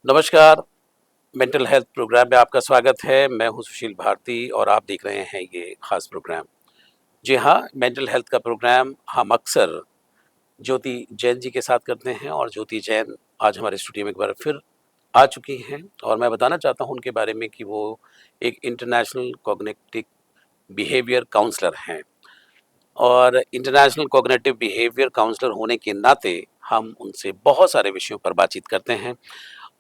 नमस्कार, mental health programme में आपका स्वागत है। मैं हूँ सुशील भारती और आप देख रहे हैं ये खास प्रोग्राम। जी हाँ, मेंटल हेल्थ का प्रोग्राम हम अक्सर ज्योति जैन जी के साथ करते हैं और ज्योति जैन आज हमारे स्टूडियो में एक बार फिर आ चुकी हैं और मैं बताना चाहता हूँ उनके बारे में कि वो एक इंटरनेशनल कॉग्निटिव बिहेवियर काउंसलर हैं और इंटरनेशनल कॉग्निटिव बिहेवियर काउंसलर होने के नाते हम उनसे बहुत सारे विषयों पर बातचीत करते हैं।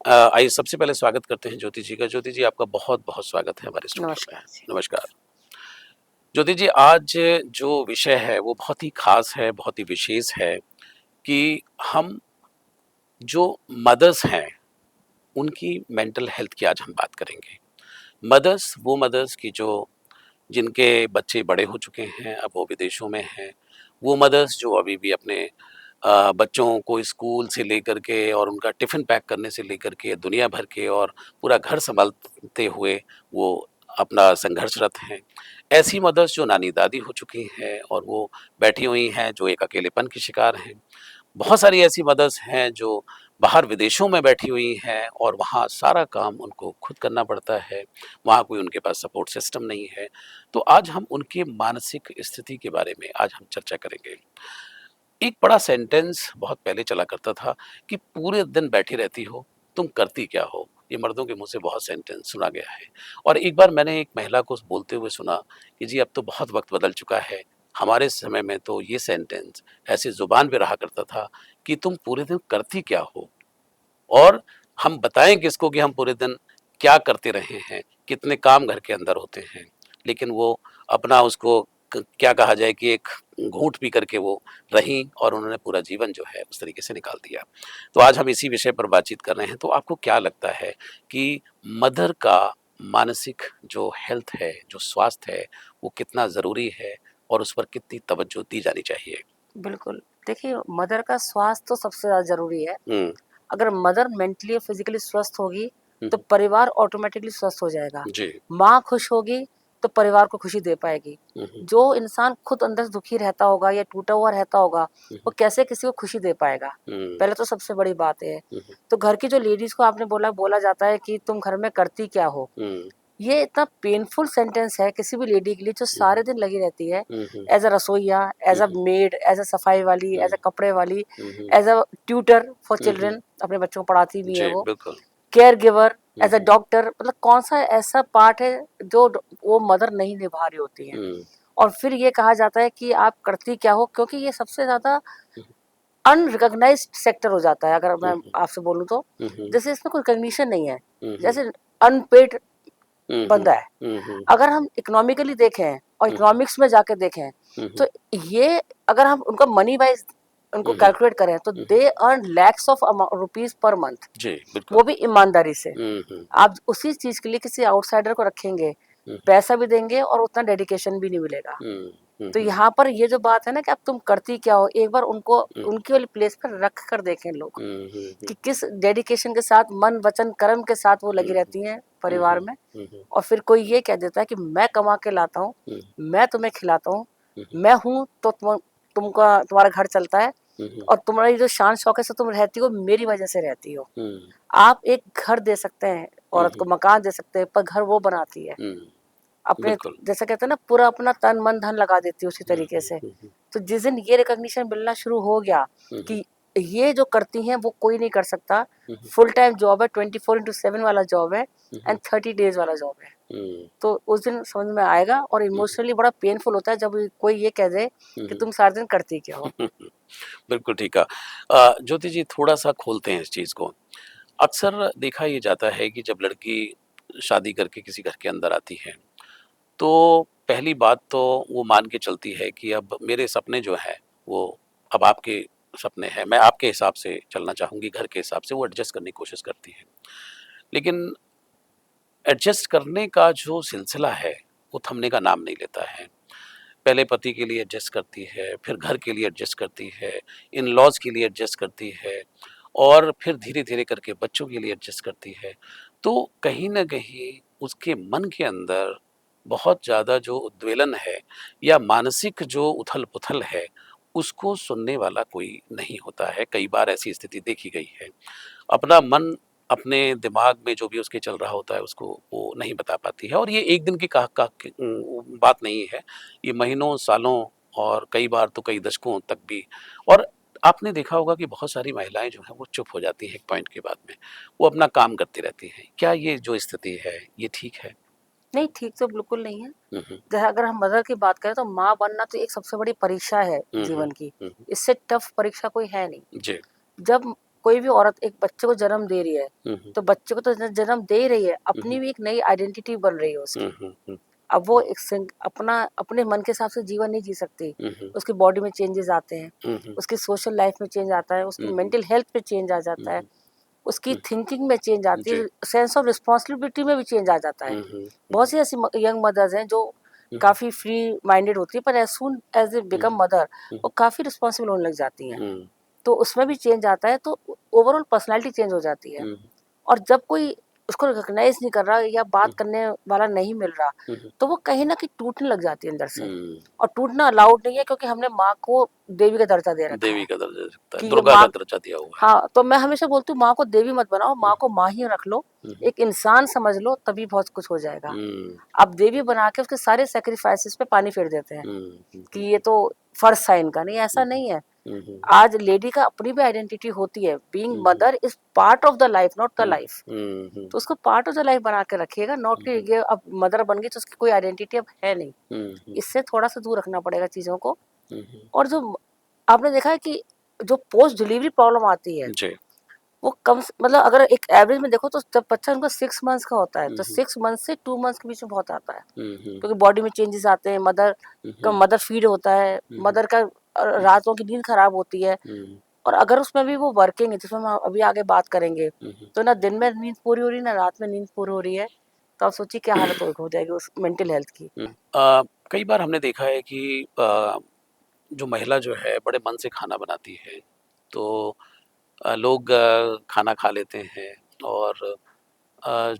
आइए सबसे पहले स्वागत करते हैं ज्योति जी का। ज्योति जी, आपका बहुत-बहुत स्वागत है हमारे स्टूडियो में। नमस्कार जी। नमस्कार। ज्योति जी, आज जो विषय है वो बहुत ही ख़ास है, बहुत ही विशेष है कि हम जो मदर्स हैं, उनकी मेंटल हेल्थ की आज हम बात करेंगे। मदर्स, वो मदर्स की जो जिनके बच्चे बड़े हो चुके हैं, अब वो विदेशों में हैं। वो मदर्स जो अभी भी अपने बच्चों को स्कूल से लेकर के और उनका टिफ़िन पैक करने से लेकर के दुनिया भर के और पूरा घर सँभालते हुए वो अपना संघर्षरत हैं। ऐसी मदर्स जो नानी-दादी हो चुकी हैं और वो बैठी हुई हैं, जो एक अकेलेपन की शिकार हैं। बहुत सारी ऐसी मदर्स हैं जो बाहर विदेशों में बैठी हुई हैं और वहाँ सारा काम उनको खुद करना पड़ता है, वहाँ कोई उनके पास सपोर्ट सिस्टम नहीं है। तो आज हम उनके मानसिक स्थिति के बारे में आज हम चर्चा करेंगे। एक बड़ा सेंटेंस बहुत पहले चला करता था कि पूरे दिन बैठी रहती हो, तुम करती क्या हो? ये मर्दों के मुँह से बहुत सेंटेंस सुना गया है। और एक बार मैंने एक महिला को बोलते हुए सुना कि जी अब तो बहुत वक़्त बदल चुका है। हमारे समय में तो ये सेंटेंस ऐसे ज़ुबान पे रहा करता था कि तुम पूरे दिन करती क्या हो? और हम बताएँ किसको कि हम पूरे दिन क्या करते रहे हैं, कितने काम घर के अंदर होते हैं। लेकिन वो अपना उसको क्या कहा जाए कि एक घूँट पी करके वो रहीं और उन्होंने पूरा जीवन जो है उस तरीके से निकाल दिया। तो आज हम इसी विषय पर बातचीत कर रहे हैं। तो आपको क्या लगता है कि मदर का मानसिक जो हेल्थ है, जो स्वास्थ्य है, वो कितना ज़रूरी है और उस पर कितनी तवज्जो दी जानी चाहिए? बिल्कुल, देखिए मदर का स्वास्थ्य तो सबसे ज़्यादा ज़रूरी है। हुँ, अगर मदर मेंटली और फिज़िकली स्वस्थ होगी, हुँ, तो परिवार ऑटोमैटिकली स्वस्थ हो जाएगा। जी। माँ खुश होगी, तो परिवार को खुशी दे पाएगी। हुँ, हुँ, जो इंसान खुद अंदर से दुखी रहता होगा या टूटा हुआ रहता होगा, हुँ, वो कैसे किसी को खुशी दे पाएगा? हुँ, पहले तो सबसे बड़ी बात ये है। हुँ, हुँ, तो घर की जो लेडीज़ को आपने बोला बोला जाता है कि तुम घर में करती क्या हो? हुँ। ये इतना पेनफुल सेंटेंस है किसी भी लेडी के लिए जो हुँ, सारे दिन लगी रहती है हुँ, हुँ, एज अ रसोइया, hmm, as a hmm, maid, as a सफाई वाली, हुँ, एज अ कपड़े वाली, hmm, hmm, as a tutor for hmm, hmm. Children, अपने बच्चों को पढ़ाती भी है जी, वो, बिल्कुल। Care giver, hmm, as a hmm, doctor. मतलब कौन सा ऐसा पार्ट है जो वो मदर नहीं निभा रही होती है? हुँ, और फिर ये कहा जाता है कि आप करती क्या हो, क्योंकि ये सबसे ज्यादा हुँ, अनरिकॉग्नाइज्ड सेक्टर हो जाता है, अगर हुँ, मैं हुँ, आपसे बोलूं तो। हुँ, हुँ, जैसे इसमें कोई रिकॉग्निशन नहीं है, हुँ, हुँ, जैसे अनपेड हुँ, हुँ, बंदा है। हुँ, हुँ, अगर हम इकोनॉमिकली देखें और हुँ, इकोनॉमिक्स में जाके देखें, हुँ, हुँ, तो ये अगर हम उनका मनी वाइज उनको हुँ, हुँ, कैलकुलेट करें तो hmm, hmm. They earn lakhs of rupees per month, जी, बिल्कुल। वो भी ईमानदारी से। हुँ, हुँ, आप उसी चीज के लिए किसी आउटसाइडर को रखेंगे, हुँ, पैसा भी देंगे और उतना डेडिकेशन भी नहीं मिलेगा। हुँ, हुँ, तो हुँ, यहाँ पर ये जो बात है ना कि अब तुम करती क्या हो, एक बार उनको हुँ, उनकी वाली प्लेस पर रख कर देखें लोग हुँ, हुँ, हुँ, कि किस डेडिकेशन के साथ, मन वचन कर्म के साथ वो लगी हुँ, रहती हैं हुँ, परिवार हुँ, में। हुँ, हुँ, और फिर कोई ये कह देता है कि मैं कमा के लाता हूँ, हुँ, मैं तुम्हें खिलाता हूँ, हुँ, मैं हूँ तो तुम्हारा घर चलता है, हुँ, हुँ, और तुम्हारी जो शान शौकत से तुम रहती हो मेरी वजह से रहती हो। हुँ, आप एक घर दे सकते हैं, हुँ, औरत हुँ, को मकान दे सकते हैं, पर घर वो बनाती है हुँ, अपने, बिल्कुल। जैसे कहते हैं ना, पूरा अपना तन मन धन लगा देती है उसी हुँ, तरीके हुँ, से। हुँ, हुँ, तो जिस दिन ये रिकॉग्निशन मिलना शुरू हो गया हुँ, हुँ, कि ये जो करती हैं वो कोई नहीं कर सकता, हुँ, हुँ, फुल टाइम जॉब है, 24/7 वाला जॉब है, हुँ, एंड हुँ, 30 डेज वाला जॉब है, हुँ, तो उस दिन समझ में आएगा। और हुँ, इमोशनली बड़ा पेनफुल होता है जब कोई ये कह दे हुँ, कि हुँ। तुम सारा दिन करती क्या हो। बिल्कुल ठीक कहा। ज्योति जी, थोड़ा-सा खोलते हैं इस चीज़ को। अक्सर देखा ये जाता है कि जब लड़की शादी करके किसी घर के अंदर आती है, तो पहली बात तो वो मान के चलती है कि अब मेरे सपने जो हैं, वो अब आपके सपने हैं। मैं आपके हिसाब से चलना चाहूँगी, घर के हिसाब से वो एडजस्ट करने की कोशिश करती है। लेकिन एडजस्ट करने का जो सिलसिला है, वो थमने का नाम नहीं लेता है। पहले पति के लिए एडजस्ट करती है, फिर घर के लिए एडजस्ट करती है, इन-लॉज़ के लिए एडजस्ट करती है और फिर धीरे-धीरे करके बच्चों के लिए एडजस्ट करती है। तो कहीं न कहीं उसके मन के अंदर बहुत ज़्यादा जो उद्वेलन है या मानसिक जो उथल-पुथल है, उसको सुनने वाला कोई नहीं होता है। कई बार ऐसी स्थिति देखी गई है। अपना मन अपने दिमाग में जो भी उसके चल रहा होता है उसको वो नहीं बता पाती है। और ये एक दिन की बात नहीं है, ये महीनों, सालों और कई बार तो कई दशकों तक भी। और आपने देखा होगा कि बहुत सारी महिलाएँ जो हैं वो चुप हो जाती हैं एक पॉइंट के बाद में, वो अपना काम करती रहती हैं। क्या ये जो स्थिति है, ये ठीक है? नहीं, ठीक तो बिल्कुल नहीं है। हुँ, हुँ। जैसे अगर हम मदर की बात करें तो माँ बनना तो एक सबसे बड़ी परीक्षा है हुँ, हुँ। जीवन की। हुँ, इससे टफ परीक्षा कोई है नहीं। जी। जब कोई भी औरत एक बच्चे को जन्म दे रही है, हुँ, हुँ। तो बच्चे को तो जन्म दे ही रही है, हुँ, अपनी हुँ। भी एक नई आइडेंटिटी बन रही है हुँ, उसकी। हुँ, हुँ। अब वो एक अपना अपने मन के हिसाब से जीवन नहीं जी सकती। हुँ, हुँ। उसकी बॉडी में चेंजेस आते हैं, हुँ, हुँ। उसकी सोशल लाइफ में चेंज आता है, उसकी हुँ, हुँ। मेंटल हेल्थ पे चेंज आ हुँ, जाता है, हुँ। उसकी हुँ। थिंकिंग में चेंज आती जी। है, सेंस ऑफ रिस्पॉन्सिबिलिटी में भी चेंज आ जाता है। हुँ, हुँ। हुँ, बहुत सी ऐसी यंग मदर्स हैं जो हुँ। काफ़ी फ्री माइंडेड होती है, पर एज़ सून एज़ दे हुँ, बिकम मदर, हुँ। वो काफ़ी रिस्पॉन्सिबल होने लग जाती हैं। हुँ, तो उसमें भी चेंज आता है, तो ओवरऑल पर्सनैलिटी चेंज हो जाती है। हुँ। और जब कोई उसको रिकॉग्नाइज़ नहीं कर रहा या हुँ, बात करने वाला नहीं मिल रहा, हुँ, हुँ। तो वो कहीं न कहीं टूटने लग जाती है अंदर से। हुँ। और टूटना अलाउड नहीं है, क्योंकि हमने माँ को देवी का दर्जा दे रखा देवी है का दर्जा सकता है, कि ये दुर्गा माँ। का दर्जा दिया हुआ है। हाँ, तो मैं हमेशा बोलती हूँ, माँ को देवी मत बनाओ, हुँ, माँ को माँ ही रख लो, हुँ, हुँ। एक इंसान समझ लो, तभी बहुत कुछ हो जाएगा। हुँ, आप देवी बना के उसके सारे सैक्रिफाइसेस पे पानी फेर देते हैं हुँ, कि हुँ, ये तो फर्ज था इनका। नहीं, ऐसा हुँ, नहीं है। हुँ, हुँ, आज लेडी का अपनी भी आइडेंटिटी होती है। Being hmm, hmm, mother is part of the life, not the hmm, life. Hmm, hmm, तो उसको पार्ट ऑफ द लाइफ बना के रखिएगा, नॉट हुँ, कि हुँ, ये अब मदर बन गई तो उसकी कोई आइडेंटिटी अब है नहीं। हुँ, हुँ, इससे थोड़ा सा दूर रखना पड़ेगा चीज़ों को। हुँ, हुँ। और जो आपने देखा है कि जो पोस्ट डिलीवरी प्रॉब्लम आती है, जी। वो मतलब अगर एक एवरेज में देखो तो जब बच्चा उनका 6 मंथ्स का होता है, हुँ, तो हुँ, 6 मंथ से 2 मंथ्स के बीच में बहुत आता है, हुँ, हुँ, क्योंकि बॉडी में चेंजेस आते हैं। हुँ, हुँ, मदर फीड होता है, हुँ, मदर का रातों की नींद खराब होती है। हुँ, और अगर उसमें भी वो वर्किंग है, जिसमें हम अभी आगे बात करेंगे, हुँ, हुँ। तो ना दिन में नींद पूरी हो रही है, ना रात में नींद पूरी हो रही है, तो आप सोचिए क्या हालत हो जाएगी उस मेंटल हेल्थ की। हुँ। कई बार हमने देखा है कि जो महिला जो है बड़े मन से खाना बनाती है, तो लोग खाना खा लेते हैं और अ,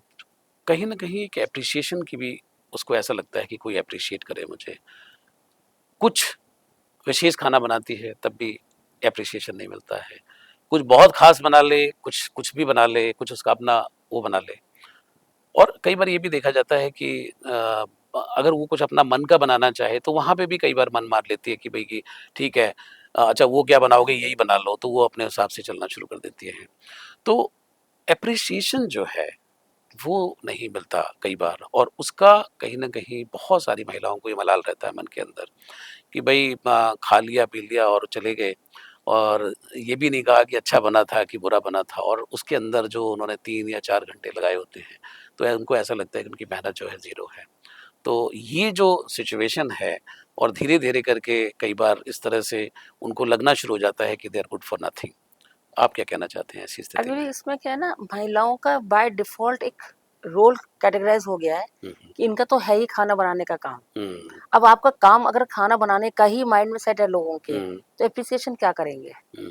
कहीं न कहीं एक एप्रिसिएशन की भी उसको ऐसा लगता है कि कोई एप्रिशिएट करे मुझे। कुछ विशेष खाना बनाती है तब भी एप्रिसिएशन नहीं मिलता है। कुछ बहुत ख़ास बना ले, कुछ कुछ भी बना ले, कुछ उसका अपना वो बना ले। और कई बार ये भी देखा जाता है कि अगर वो कुछ अपना मन का बनाना चाहे तो वहाँ पे भी कई बार मन मार लेती है कि भई कि ठीक है, अच्छा वो क्या बनाओगे यही बना लो, तो वो अपने हिसाब से चलना शुरू कर देती हैं। तो एप्रिसिएशन जो है वो नहीं मिलता कई बार, और उसका कहीं न कहीं बहुत सारी महिलाओं को ये मलाल रहता है मन के अंदर कि भई खा लिया, पी लिया और चले गए, और ये भी नहीं कहा कि अच्छा बना था कि बुरा बना था, और उसके अंदर जो उन्होंने 3 या 4 घंटे लगाए होते हैं, तो उनको ऐसा लगता है कि उनकी मेहनत जो है ज़ीरो है। तो ये जो सिचुएशन है, और धीरे-धीरे करके कई बार इस तरह से उनको लगना शुरू हो जाता है कि they are good for nothing. आप क्या कहना चाहते हैं ऐसी स्थिति एक्चुअली में? इसमें क्या है ना, महिलाओं का बाय डिफ़ॉल्ट एक रोल कैटेगराइज़ हो गया है हुँ, हुँ। कि इनका तो है ही खाना बनाने का काम। हुँ, अब आपका काम अगर खाना बनाने का ही माइंड में सेट है लोगों के, हुँ, तो एप्रिसिएशन क्या करेंगे? हुँ,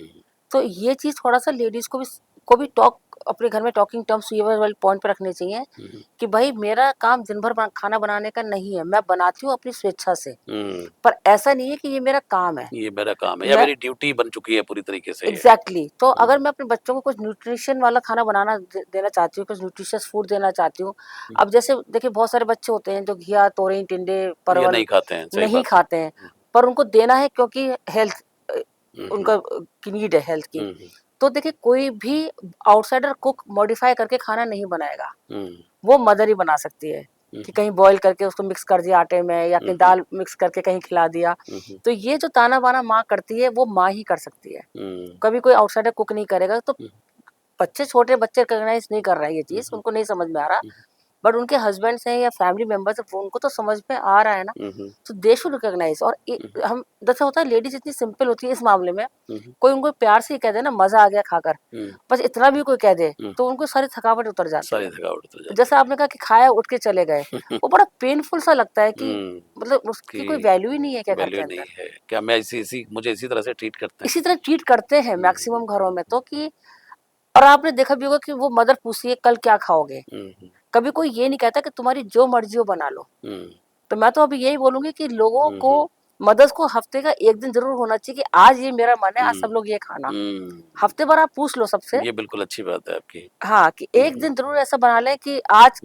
तो ये चीज़ थोड़ा-सा लेडीज़ को भी टॉक अपने घर में टॉकिंग टर्म्स ये वाले पॉइंट पे रखने चाहिए हुँ, कि भई मेरा काम दिन भर खाना बनाने का नहीं है, मैं बनाती हूँ अपनी स्वेच्छा से। हुँ। पर ऐसा नहीं है कि ये मेरा काम है। ये मेरा काम है या मैं मेरी ड्यूटी बन चुकी है पूरी तरीके से ये। एग्ज़ैक्टली, तो हुँ, अगर मैं अपने बच्चों को कुछ न्यूट्रिशन वाला खाना बनाना देना चाहती हूँ, कुछ न्यूट्रिशियस फूड देना चाहती हूँ। हुँ। अब जैसे देखिए बहुत सारे बच्चे होते हैं जो घिया, तोरई, टिंडे, ये परवल नहीं खाते हैं, सही नहीं बात है। खाते हैं, हुँ, पर उनको देना है क्योंकि हेल्थ हुँ, हुँ, उनका की नीड है हेल्थ की। हुँ, हुँ, तो देखिए कोई भी आउटसाइडर कुक मॉडिफाई करके खाना नहीं बनाएगा, हुँ, वो मदर ही बना सकती है हुँ, कि कहीं बॉयल करके उसको मिक्स कर दिया आटे में, या हुँ, कहीं हुँ, दाल मिक्स करके कहीं खिला दिया। हुँ, हुँ, तो ये जो ताना-बाना माँ करती है, वो माँ ही कर सकती है। हुँ, कभी कोई आउटसाइडर कुक नहीं करेगा। तो हुँ, बच्चे, छोटे बच्चे रिकॉग्नाइज़ नहीं कर रहे हैं ये हुँ, चीज़, हुँ, उनको नहीं समझ में आ रहा। हुँ, बट उनके हस्बैंड्स हैं या फैमिली मेंबर्स हैं, वो उनको तो समझ में आ रहा है ना, हुँ, हुँ, तो दे शुड रिकॉग्नाइज़। और हुँ, हम जैसे होता है, लेडीज़ इतनी सिंपल होती है इस मामले में, हुँ, हुँ, कोई उनको प्यार से ही कह दे ना, मज़ा आ गया खाकर, हुँ, बस इतना भी कोई कह दे, हुँ, तो उनको सारी थकावट उतर जाती सारी है। थकावट उतर तो जाती जैसा आपने कहा कि खाया उठ के चले गए, है। वो बड़ा पेनफुल सा लगता है कि हुँ, मतलब उसकी कोई कि वैल्यू ही नहीं है क्या घर वैल्यू के नहीं अंदर। है, क्या मैं इसी मुझे इसी तरह से ट्रीट करते हैं? इसी तरह ट्रीट करते हैं हुँ, हुँ, मैक्सिमम घरों हुँ, में हुँ, तो कि। और आपने देखा भी होगा कि वो मदर पूछती है कल क्या खाओगे? हुँ, हुँ, कभी कोई ये नहीं कहता कि तुम्हारी जो मर्ज़ी हो बना लो। हुँ, तो मैं तो अभी यही बोलूँगी कि लोगों हुँ, को हुँ, मदर्स को हफ्ते का एक दिन जरूर होना चाहिए कि आज ये मेरा मन है, आज सब लोग ये खाना। हफ्ते भर आप पूछ लो सबसे, ये बिल्कुल अच्छी बात है आपकी। हाँ, कि एक दिन जरूर ऐसा बना लें कि आज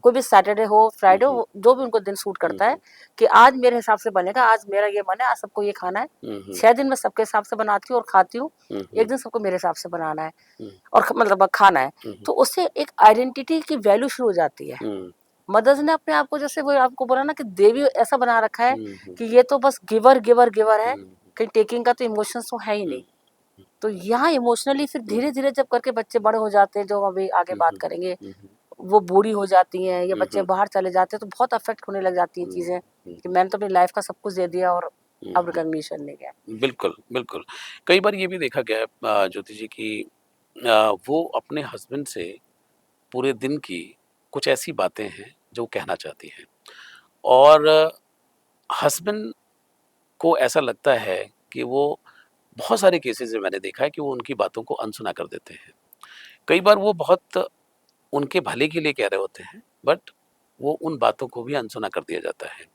कोई भी सैटरडे हो, फ्राइडे हो, जो भी उनको दिन सूट करता है, कि आज मेरे हिसाब से बनेगा, आज मेरा ये मन है, आज सबको ये खाना है। 6 दिन मैं सबके हिसाब से बनाती हूँ और खाती हूँ, एक दिन सबको मेरे हिसाब से बनाना है और मतलब खाना है। तो उससे एक आइडेंटिटी की वैल्यू शुरू हो जाती है। मदर्स ने अपने आप को, जैसे वो आपको बोला ना कि देवी ऐसा बना रखा है कि ये तो बस गिवर गिवर गिवर है, कहीं टेकिंग का तो इमोशंस तो है ही नहीं। तो यहाँ इमोशनली फिर धीरे धीरे जब करके बच्चे बड़े हो जाते हैं, जो अभी आगे बात करेंगे, वो बूढ़ी हो जाती हैं या बच्चे बाहर चले जाते हैं, तो बहुत अफेक्ट होने लग जाती हैं चीजें कि मैंने तो अपनी लाइफ का सब कुछ दे दिया और अब रिकॉग्निशन नहीं गया। बिल्कुल, बिल्कुल। कई बार ये भी देखा गया है ज्योति जी कि वो अपने हस्बैंड से पूरे दिन की कुछ ऐसी बातें हैं जो वो कहना चाहती हैं और हस्बैंड को ऐसा लगता है कि वो बहुत सारे केसेज़ में मैंने देखा है कि वो उनकी बातों को अनसुना कर देते हैं। कई बार वो बहुत उनके भले के लिए कह रहे होते हैं, बट वो उन बातों को भी अनसुना कर दिया जाता है।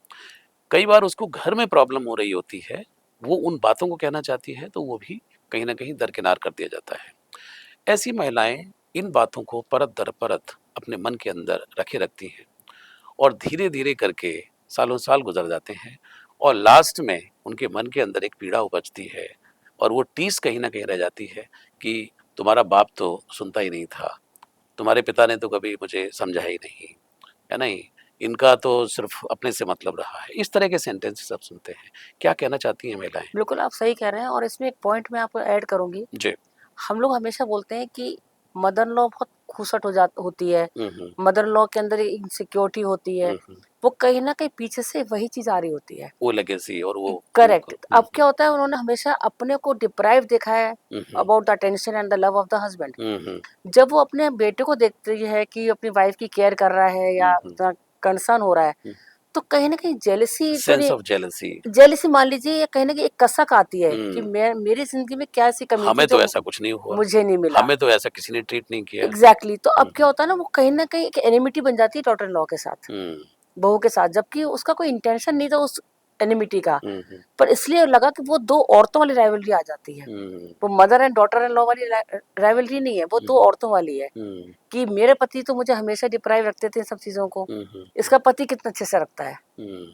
कई बार उसको घर में प्रॉब्लम हो रही होती है, वो उन बातों को कहना चाहती है, तो वो भी कहीं न कहीं दरकिनार कर दिया जाता है। ऐसी महिलाएँ इन बातों को परत दर परत अपने मन के अंदर रखे रखती हैं और धीरे-धीरे करके सालों-साल गुज़र जाते हैं और लास्ट में उनके मन के अंदर एक पीड़ा उपजती है और वो टीस कहीं न कहीं रह जाती है कि तुम्हारा बाप तो सुनता ही नहीं था, तुम्हारे पिता ने तो कभी मुझे समझा ही नहीं, है नहीं? इनका तो सिर्फ़ अपने से मतलब रहा है। इस तरह के सेंटेंसेस आप सुनते हैं। क्या कहना चाहती हैं महिलाएँ? बिल्कुल आप सही कह रहे हैं और इसमें एक पॉइंट मैं आपको ऐड करूंगी। जी। हम लोग हमेशा बोलते हैं कि मदर लॉ बहुत खुसट होती है, हुँ, हुँ। मदर लॉ के अंदर इनसिक्योरिटी होती है, हुँ, हुँ। वो कहीं ना कहीं पीछे से वही चीज आ रही होती है। वो लेगेसी और वो करेक्ट। बिल्कुल। हुँ, अब क्या होता है, उन्होंने हमेशा अपने को डिप्राइव देखा है hmm, hmm. About the attention and the love of the husband. Hmm, hmm. जब वो अपने बेटे को देखती है कि अपनी वाइफ की केयर कर रहा है हुँ, या हुँ। कंसर्न हो रहा है, हुँ। तो कहीं ना कहीं जेलसी तो सेंस नहीं, ऑफ जेलसी। जेलसी मान लीजिए, या कहीं ना कहीं एक कसक आती है कि हुँ। मैं, मेरी जिंदगी में क्या ऐसी कमी थी हमें जो तो ऐसा कुछ नहीं हुआ, मुझे नहीं मिला। हमें तो ऐसा किसी ने ट्रीट नहीं किया। Exactly exactly। तो अब हुँ, क्या हुँ। होता है ना, वो कहीं ना कहीं एक एनिमिटी बन जाती है डॉटर इन लॉ के साथ, हुँ। बहू के साथ, जबकि उसका कोई इंटेंशन नहीं था उस एनिमिटी का। हुँ, हुँ। पर इसलिए लगा कि वो दो औरतों वाली राइवलरी आ जाती है। हुँ। वो mother and daughter in law वाली राइवलरी नहीं है, वो हुँ, दो औरतों वाली है हुँ। कि मेरे पति तो मुझे हमेशा डिप्राइव रखते थे इन सब चीजों को, हुँ, हुँ। इसका पति कितना अच्छे से रखता है, हुँ।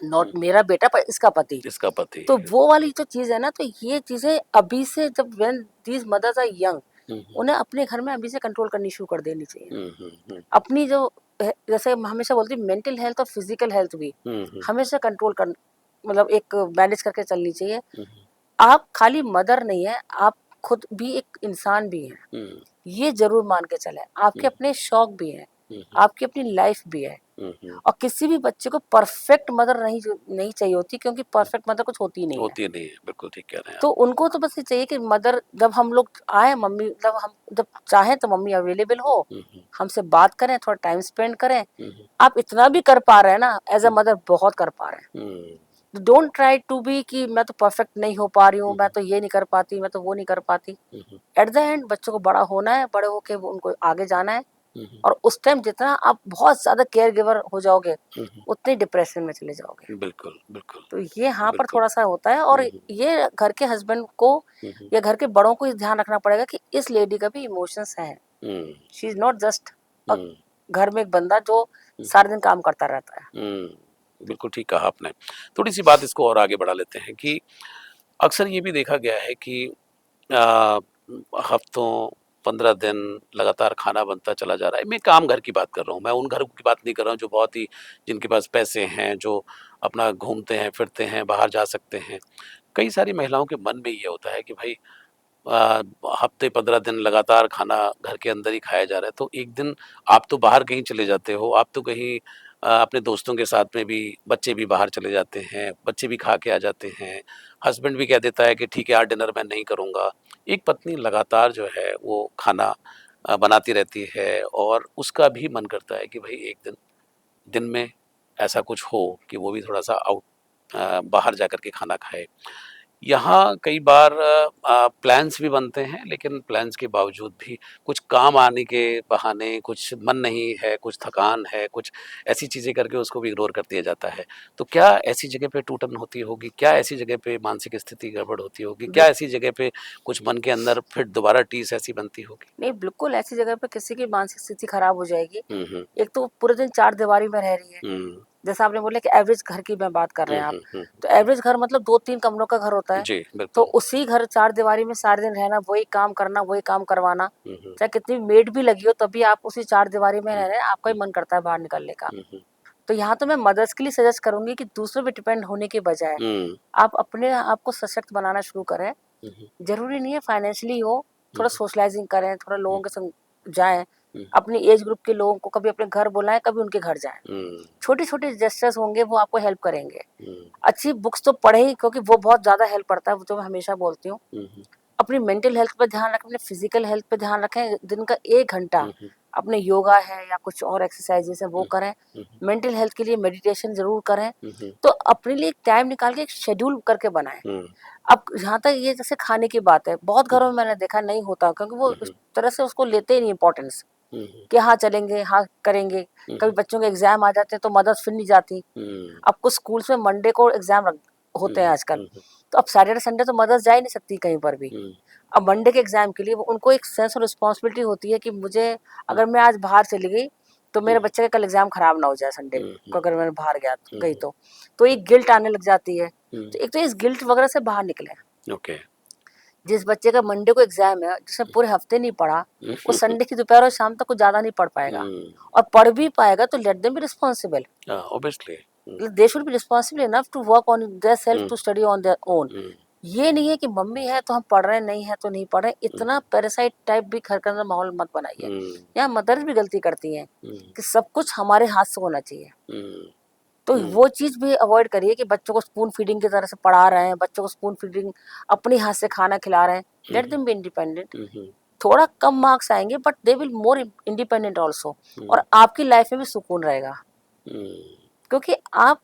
नॉट हुँ। मेरा बेटा पर इसका पति। इसका पति तो है। वो वाली जो चीज है ना, तो ये चीजें अभी से, जब when these mothers are young, hmm, hmm. उन्हें अपने घर में अभी से कंट्रोल करनी शुरू कर देनी चाहिए। हुँ, हुँ, हुँ। अपनी जो जैसे हम हमेशा बोलते हैं, मेंटल हेल्थ और फिजिकल हेल्थ भी हुँ, हुँ। हमेशा कंट्रोल कर, मतलब एक मैनेज करके चलनी चाहिए। हुँ, हुँ। आप खाली मदर नहीं है, आप खुद भी एक इंसान भी हैं, हुँ, ये जरूर मान के चले। आपके हुँ, अपने शौक भी हैं, हुँ, हुँ, आपकी अपनी लाइफ भी है। हुँ, हुँ। और किसी भी बच्चे को परफेक्ट मदर नहीं चाहिए होती, क्योंकि परफेक्ट मदर कुछ होती ही नहीं है। होती नहीं है, बिल्कुल ठीक कह रहे हैं तो आप। उनको तो बस ये चाहिए कि मदर, जब हम लोग आए, मम्मी, जब हम जब चाहें तो मम्मी अवेलेबल हो, हुँ, हुँ, हमसे बात करें, थोड़ा टाइम स्पेंड करें। हुँ, हुँ, आप इतना भी कर पा रहे हैं ना, एज अ हुँ, मदर बहुत कर पा रहे हैं। हुँ, डोंट ट्राई टू बी कि मैं तो परफेक्ट नहीं हो पा रही हूँ, हुँ, मैं तो ये नहीं कर पाती, मैं तो वो नहीं कर पाती। हुँ, हुँ, एट द एंड बच्चों को बड़ा होना है, बड़े होके उनको आगे जाना है। हुँ, हुँ, और उस टाइम जितना आप बहुत ज्यादा केयर गिवर हो जाओगे, हुँ, हुँ। उतने डिप्रेशन में चले जाओगे। बिल्कुल, बिल्कुल, तो ये यहाँ पर बिल्कुल। थोड़ा सा होता है, और हुँ, हुँ, ये घर के हस्बैंड को हुँ, हुँ, या घर के बड़ों को ध्यान रखना पड़ेगा कि इस लेडी का भी इमोशंस हैं। हुँ, शी इज नॉट जस्ट हुँ, घर में एक बंदा जो हुँ, सारा दिन काम करता रहता है। हुँ। बिल्कुल ठीक कहा आपने। थोड़ी-सी बात इसको और आगे बढ़ा लेते हैं कि अक्सर ये भी देखा गया है कि अ, हफ्तों 15 दिन लगातार खाना बनता चला जा रहा है। मैं काम घर की बात कर रहा हूँ, मैं उन घरों की बात नहीं कर रहा हूँ जो बहुत ही जिनके पास पैसे हैं, जो अपना घूमते हैं, फिरते हैं, बाहर जा सकते हैं। कई सारी महिलाओं के मन में ये होता है कि भाई अ, हफ्ते 15 दिन लगातार खाना घर के अंदर ही खाया जा रहा है, तो एक दिन आप तो बाहर कहीं चले जाते हो, आप तो कहीं अपने दोस्तों के साथ में भी बच्चे भी बाहर चले जाते हैं, बच्चे भी खा के आ जाते हैं, हस्बैंड भी कह देता है कि ठीक है आज डिनर मैं नहीं करूँगा। एक पत्नी लगातार जो है वो खाना बनाती रहती है और उसका भी मन करता है कि भई एक दिन दिन में ऐसा कुछ हो कि वो भी थोड़ा-सा बाहर जाकर के खाना खाए। यहाँ कई बार प्लान्स भी बनते हैं, लेकिन प्लान्स के बावजूद भी कुछ काम आने के बहाने, कुछ मन नहीं है, कुछ थकान है, कुछ ऐसी चीज़ें करके उसको भी इग्नोर कर दिया जाता है। तो क्या ऐसी जगह पे टूटन होती होगी? क्या ऐसी जगह पे मानसिक स्थिति गड़बड़ होती होगी? क्या ऐसी जगह पे कुछ मन के अंदर फिर दोबारा टीस ऐसी बनती होगी? नहीं, बिल्कुल ऐसी जगह पे किसी की मानसिक स्थिति खराब हो जाएगी। हुँ। एक तो पूरे दिन चार दीवारी में रह रही है। हुँ। जैसा आपने बोला कि एवरेज घर की मैं बात कर रहे हैं आप, हुँ। तो एवरेज घर मतलब 2-3 कमरों का घर होता है। जी, तो बिल्कुल। उसी घर चार दीवारी में सारे दिन रहना, वही काम करना, वही काम करवाना, हुँ। चाहे कितनी मेड भी लगी हो तब भी आप उसी चार दीवारी में हुँ। रह रहे हैं, आपका ही मन करता है बाहर निकलने का। हुँ। तो यहाँ तो मैं मदर्स के लिए सजेस्ट करूँगी कि दूसरों पे डिपेंड होने के बजाय हुँ। आप अपने आप को सशक्त बनाना शुरू करें। हुँ। ज़रूरी नहीं है फाइनेंशियली हो, हुँ। थोड़ा सोशलाइज़िंग करें, थोड़ा हुँ। लोगों के संग जाएँ, हुँ। अपनी एज ग्रुप के लोगों को कभी अपने घर बुलाएँ, कभी उनके घर जाएँ। हुँ। छोटे-छोटे जेस्चर्स होंगे वो आपको हेल्प करेंगे। हुँ। अच्छी बुक्स तो पढ़ें ही क्योंकि वो बहुत ज़्यादा हेल्प करता है, वो तो मैं हमेशा बोलती हूँ। हुँ। अपनी मेंटल हेल्थ पे ध्यान रखें, अपने फिजिकल हेल्थ पे ध्यान रखें। दिन का 1 घंटा हुँ। अपने योगा है या कुछ और एक्सरसाइजेस है वो हुँ। करें। हुँ। मेंटल हेल्थ के लिए मेडिटेशन ज़रूर करें। हुँ। तो अपने लिए एक टाइम निकाल के एक शेड्यूल करके बनाएँ। हुँ। अब जहाँ तक ये जैसे खाने की बात है, बहुत हुँ। घरों में मैंने देखा नहीं होता क्योंकि वो हुँ। उस तरह से उसको लेते ही नहीं इम्पोर्टेंस हुँ। कि हाँ चलेंगे, हाँ करेंगे। कभी हुँ। बच्चों के एग्ज़ाम आ जाते हैं तो मदर्स फिर नहीं जाती। हुँ। अब कुछ स्कूल्स में मंडे को एग्ज़ाम रख होते हैं हुँ। आजकल। हुँ। तो अब सैटरडे संडे तो मदर्स जा ही नहीं सकती कहीं पर भी। हुँ। अब मंडे के एग्ज़ाम के लिए वो उनको एक सेंस ऑफ रिस्पॉन्सिबिलिटी होती है कि मुझे हुँ। अगर मैं आज बाहर चली गई, तो हुँ। मेरे बच्चे का कल एग्ज़ाम खराब ना हो जाए संडे हुँ। को अगर मैं बाहर गई हुँ। तो। तो एक गिल्ट आने लग जाती है। हुँ। तो एक तो इस गिल्ट वगैरह से बाहर निकलें। ओके। जिस बच्चे का मंडे को एग्ज़ाम है, जिसने पूरे हफ्ते नहीं पढ़ा, वो संडे की दोपहर और शाम तक कुछ ज़्यादा नहीं पढ़ पाएगा। हुँ। और पढ़ भी पाएगा तो let them be responsible. Obviously. Hmm. They should be responsible enough to work on their self hmm. To study on their own. Hmm. ये नहीं है कि मम्मी है तो हम पढ़ रहे हैं, नहीं है तो नहीं पढ़ रहे। हुँ। इतना पैरासाइट टाइप भी घर के अंदर माहौल मत बनाइए। हुँ। यहाँ मदर्स भी गलती करती हैं हुँ। कि सब कुछ हमारे हाथ से होना चाहिए। हुँ। तो हुँ। वो चीज़ भी अवॉइड करिए कि बच्चों को स्पून फीडिंग की तरह से पढ़ा रहे हैं, बच्चों को स्पून फीडिंग अपने हाथ से खाना खिला रहे हैं। Hmm. Let them be independent. Hmm. Hmm. थोड़ा कम मार्क्स आएँगे but they will more independent also. Hmm. और आपकी लाइफ में भी सुकून रहेगा। हुँ। क्योंकि आप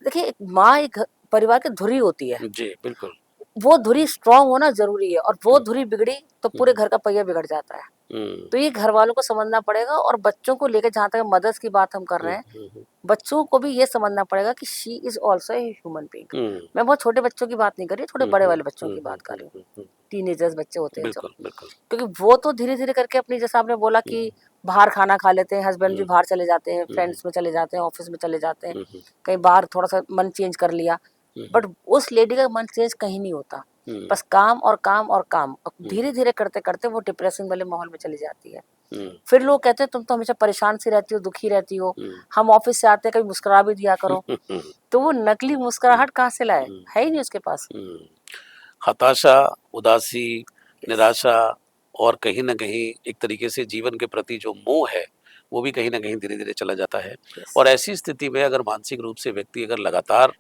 देखिए एक माँ एक परिवार की धुरी होती है। जी, बिल्कुल। वो धुरी स्ट्रॉन्ग होना ज़रूरी है और वो हुँ। धुरी बिगड़ी तो हुँ। पूरे घर का पहिया बिगड़ जाता है। हुँ। तो ये घरवालों को समझना पड़ेगा और बच्चों को लेकर जहाँ तक मदर्स की बात हम कर हुँ। रहे हैं, हुँ। हुँ। बच्चों को भी ये समझना पड़ेगा कि she is also a human being. Hmm. मैं बहुत छोटे बच्चों की बात नहीं कर रही, थोड़े हुँ। बड़े हुँ। वाले बच्चों हुँ। की हुँ। बात कर हुँ। रही हूँ। हुँ। हुँ। टीनेजर्स बच्चे होते हैं जो। बिल्कुल, बिल्कुल। क्योंकि वो तो धीरे-धीरे करके अपनी जैसा आपने बोला हुँ। कि बाहर खाना खा लेते हैं, हस्बैंड भी हुँ। बाहर चले जाते हैं, हुँ। फ्रेंड्स में चले जाते हैं, ऑफिस में चले जाते हैं, हुँ। हुँ। कहीं बाहर थोड़ा-सा मन चेंज कर लिया। हुँ। बट उस लेडी का मन चेंज कहीं नहीं होता। हुँ। बस काम और काम और काम। और हुँ। धीरे-धीरे करते-करते वो डिप्रेसिंग वाले माहौल में चली जाती है। हुँ। फिर लोग कहते हैं तुम तो हमेशा परेशान सी रहती हो, दुखी रहती हो। हुँ। हम ऑफिस से आते हैं कभी मुस्कुरा भी दिया करो। हुँ। तो वो नकली हुँ। मुस्कुराहट कहाँ से लाए? हुँ। है ही नहीं उसके पास। हुँ। हताशा, उदासी, यस, निराशा और कहीं न कहीं एक तरीके से जीवन के प्रति जो मोह है, वो भी कहीं न कहीं धीरे-धीरे चला जाता है। यस, और ऐसी स्थिति में अगर मानसिक रूप से व्यक्ति अगर लगातार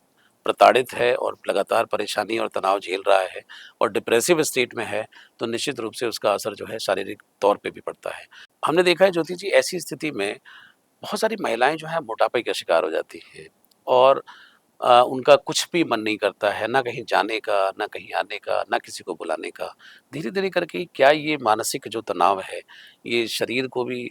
प्रताड़ित है और लगातार परेशानी और तनाव झेल रहा है और डिप्रेसिव स्टेट में है, तो निश्चित रूप से उसका असर जो है शारीरिक तौर पे भी पड़ता है। हमने देखा है ज्योति जी ऐसी स्थिति में बहुत सारी महिलाएँ जो हैं मोटापे का शिकार हो जाती हैं और उनका कुछ भी मन नहीं करता है, ना कहीं जाने का, ना कहीं आने का, ना किसी को बुलाने का। धीरे-धीरे करके क्या ये मानसिक जो तनाव है, ये शरीर को भी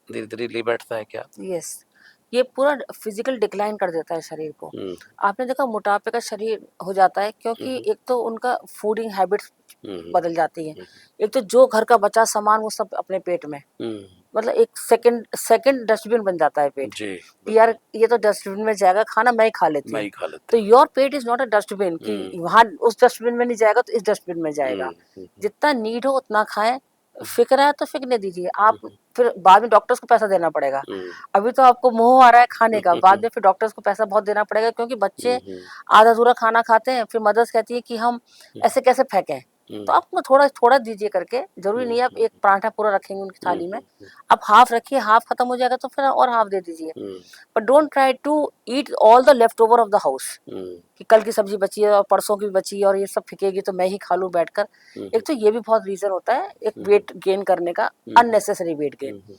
धीरे-धीरे ले बैठता है क्या? यस। ये पूरा फिजिकल डिक्लाइन कर देता है शरीर को। हुँ। आपने देखा मोटापे का शरीर हो जाता है हुँ। क्योंकि हुँ। एक तो उनका फूडिंग हैबिट्स हुँ। हुँ। बदल जाती हैं। हुँ। एक तो जो घर का बचा सामान वो सब अपने पेट में। हुँ। मतलब एक सेकंड सेकंड डस्टबिन बन जाता है पेट। जी, कि यार बिल्कुल। ये तो डस्टबिन में जाएगा, खाना मैं ही खा लेती मैं हूँ। ही खा लेते तो हैं। Your pet is not a dustbin कि हुँ। वहाँ उस डस्टबिन में नहीं जाएगा तो इस डस्टबिन में हुँ। जाएगा। हुँ। हुँ। जितना नीड हो उतना खाएँ, हुँ। फ़िक्र है तो फ़िकने दीजिए। आप हुँ। फिर बाद में डॉक्टर्स को पैसा देना पड़ेगा। हुँ। अभी तो आपको मोह आ रहा है खाने का, बाद हुँ। में फिर डॉक्टर्स को पैसा बहुत देना पड़ेगा क्योंकि हुँ। बच्चे हुँ। आधा-अधूरा खाना खाते हैं, फिर मदर्स कहती है कि हम ऐसे कैसे फेंकें? हुँ। तो आप उनको थोड़ा-थोड़ा दीजिए करके, ज़रूरी हुँ। नहीं है आप हुँ। एक पराठा पूरा रखेंगे उनकी हुँ। थाली में। हुँ। आप हाफ रखिए, हाफ खत्म हो जाएगा तो फिर और हाफ दे दीजिए। Hmm. But don't try to eat all the left over of the house hmm. कि कल की सब्जी बची है और परसों की भी बची है और ये सब फेंकेगी तो मैं ही खा लूँ बैठकर। हुँ। एक तो ये भी बहुत रीज़न होता है एक हुँ। वेट गेन करने का, hmm. Unnecessary weight gain. Hmm. Hmm.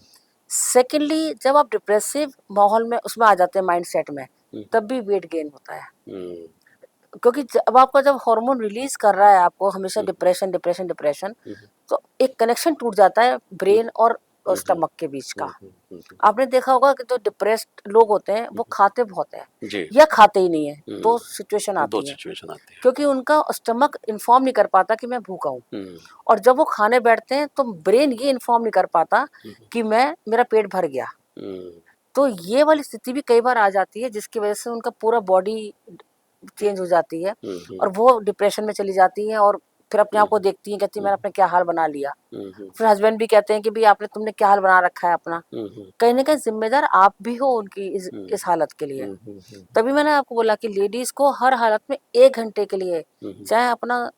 Secondly जब आप डिप्रेसिव माहौल में उसमें आ जाते हैं माइंडसेट में, हुँ। तब भी वेट गेन होता है। हुँ। क्योंकि अब आपका जब हार्मोन रिलीज कर रहा है आपको हमेशा डिप्रेशन डिप्रेशन डिप्रेशन, तो एक कनेक्शन टूट जाता है ब्रेन और स्टमक के बीच का। आपने देखा होगा कि जो डिप्रेस्ड लोग होते हैं वो खाते बहुत हैं जी। या खाते ही नहीं है, दो सिचुएशन दो आती है, सिचुएशन आती है। क्योंकि उनका स्टमक इन्फॉर्म नहीं कर पाता कि मैं भूखा हूँ, और जब वो खाने बैठते हैं तो ब्रेन ये इन्फॉर्म नहीं कर पाता कि मैं मेरा पेट भर गया। तो ये वाली स्थिति भी कई बार आ जाती है जिसकी वजह से उनका पूरा बॉडी चेंज हो जाती है और वो डिप्रेशन में चली जाती है, और फिर अपने आप को देखती हैं, कहती है मैंने अपने क्या हाल बना लिया। फिर हस्बैंड भी कहते हैं कि भाई आपने तुमने क्या हाल बना रखा है अपना। कहीं ना कहीं जिम्मेदार आप भी हो उनकी इस हालत के लिए। तभी मैंने आपको बोला कि लेडीज को हर हालत में 1 घंटे के लिए चाहे अपना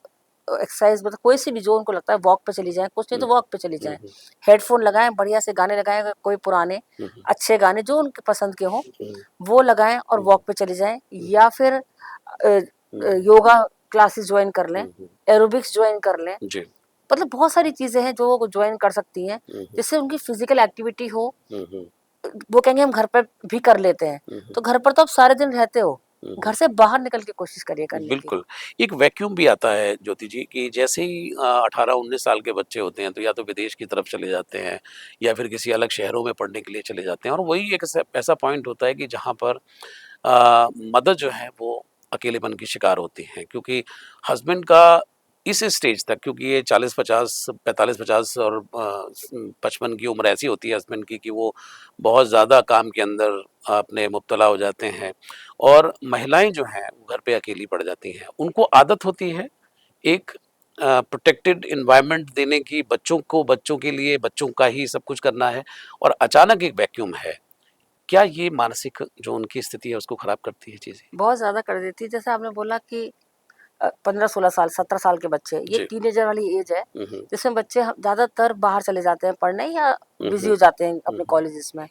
एक्सरसाइज मतलब कोई सी भी जो उनको लगता है वॉक पे चली जाए, कुछ नहीं तो वॉक पे चली जाए, हेडफोन लगाएं, बढ़िया से गाने लगाएं, कोई पुराने अच्छे गाने जो उनके पसंद के हों वो लगाएं और वॉक पे चली जाएं, या फिर योगा क्लासेस ज्वाइन कर लें, एरोबिक्स ज्वाइन कर लें। जी। मतलब बहुत सारी चीजें हैं जो वो ज्वाइन कर सकती हैं जिससे उनकी फिजिकल एक्टिविटी हो। वो कहेंगे हम घर पर भी कर लेते हैं, तो घर पर तो आप सारे दिन रहते हो, घर से बाहर निकल के कोशिश करिए करने की। बिल्कुल, एक वैक्यूम भी आता है ज्योति जी कि जैसे ही 18-19 साल के बच्चे होते हैं तो या तो विदेश की तरफ चले जाते हैं या फिर किसी अलग शहरों में पढ़ने के लिए चले जाते हैं, और वही एक ऐसा पॉइंट होता है कि जहाँ पर मदर जो है वो अकेलेपन की शिकार होती हैं, क्योंकि हस्बैंड का इस स्टेज तक, क्योंकि ये 40-50, 45-50 और 55 की उम्र ऐसी होती है हस्बैंड की कि वो बहुत ज़्यादा काम के अंदर अपने मुब्तला हो जाते हैं, और महिलाएं जो हैं वो घर पे अकेली पड़ जाती हैं। उनको आदत होती है एक प्रोटेक्टेड एनवायरनमेंट देने की, बच्चों को, बच्चों के लिए बच्चों का ही सब कुछ करना है, और अचानक एक वैक्यूम है। क्या ये मानसिक जो उनकी स्थिति है उसको खराब करती है चीज़ें? बहुत ज्यादा कर देती है। जैसे आपने बोला कि 15-16 साल 17 साल के बच्चे, ये जी। टीनेजर वाली एज है हम्म, जिसमें बच्चे ज्यादातर बाहर चले जाते हैं पढ़ने या बिजी हम्म, हो जाते हैं अपने हम्म, कॉलेजेस में।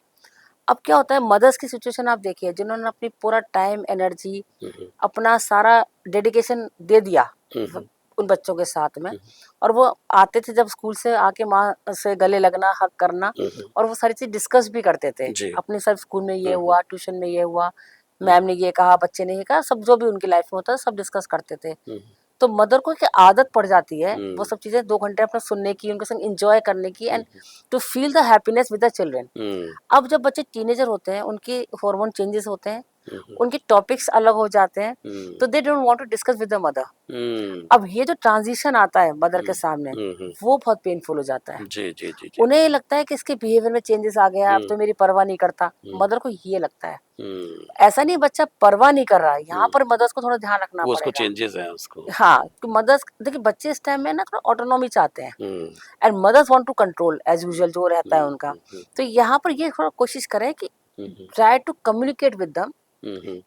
अब क्या होता है, मदर्स की सिचुएशन आप देखिए जिन्होंने अपनी पूरा टाइम एनर्जी हम्म, अपना सारा डेडिकेशन दे दिया हम्म, उन बच्चों के साथ में, हम्म, और वो आते थे जब स्कूल से आके माँ से गले लगना, हक करना, हम्म, और वो सारी चीज डिस्कस भी करते थे जी। अपने सब, स्कूल में ये हम्म, हुआ, ट्यूशन में ये हुआ, हम्म, मैम ने ये कहा, बच्चे ने ये कहा, सब जो भी उनकी लाइफ में होता है सब डिस्कस करते थे। हम्म, तो मदर को क्या आदत पड़ जाती है वो हम्म, सब चीजें 2 घंटे अपना सुनने की, उनके संग एंजॉय करने की, and hmm, to feel the happiness with the children. Hmm, अब जब बच्चे टीनेजर होते हैं उनकी हार्मोन चेंजेस होते हैं, हम्म, उनके टॉपिक्स अलग हो जाते हैं, हम्म, तो they don't want to discuss with the mother. Hmm, अब ये जो ट्रांजिशन आता है मदर के हम्म, सामने, हम्म, वो बहुत पेनफुल हो जाता है। जी, जी, जी, जी। उन्हें ये लगता है कि इसके बिहेवियर में चेंजेस आ गया, अब हम्म, तो मेरी परवाह नहीं करता। हम्म, मदर को ये लगता है, हम्म, ऐसा नहीं बच्चा परवाह नहीं कर रहा है, यहाँ हम्म, पर मदर्स को थोड़ा ध्यान रखना वो उसको पड़ेगा। चेंजेस हैं उसको। हाँ, तो मदर्स देखिए बच्चे इस टाइम में ना थोड़ा ऑटोनॉमी चाहते हैं, hmm, and mothers want to control as usual जो रहता है हम्म, उनका। हम्म, तो यहाँ पर ये थोड़ा कोशिश करें कि hmm, try to communicate with them, hmm,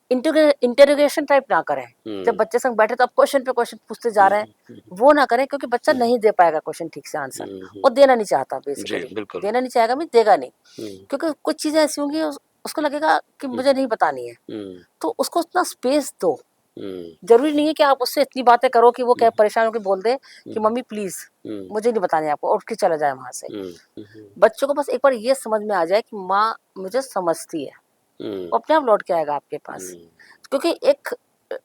interrogation type ना करें। जब हम्म, बच्चे संग बैठे तो आप क्वेश्चन पे क्वेश्चन पूछते जा रहे हैं, हम्म, वो ना करें, क्योंकि बच्चा हम्म, नहीं दे पाएगा क्वेश्चन ठीक से आंसर, हम्म, वो देना नहीं चाहता जी, बेसिकली। बिल्कुल। देना नहीं चाहेगा, मैं देगा नहीं, हम्म, क्योंकि कुछ चीजें ऐसी होंगी उसको लगेगा कि हम्म, मुझे नहीं बतानी है, हम्म, तो उसको उतना स्पेस दो। हम्म, जरूरी नहीं है कि आप उससे इतनी बातें करो कि वो क्या हम्म, परेशान होकर बोल दे कि हम्म, मम्मी प्लीज हम्म, मुझे नहीं बतानी है आपको, उठ के चला जाए वहां से। हम्म, हम्म, बच्चों को बस एक बार ये समझ में आ जाए कि माँ मुझे समझती है, हम्म, वो अपने आप लौट के आएगा आपके पास। हम्म, क्योंकि एक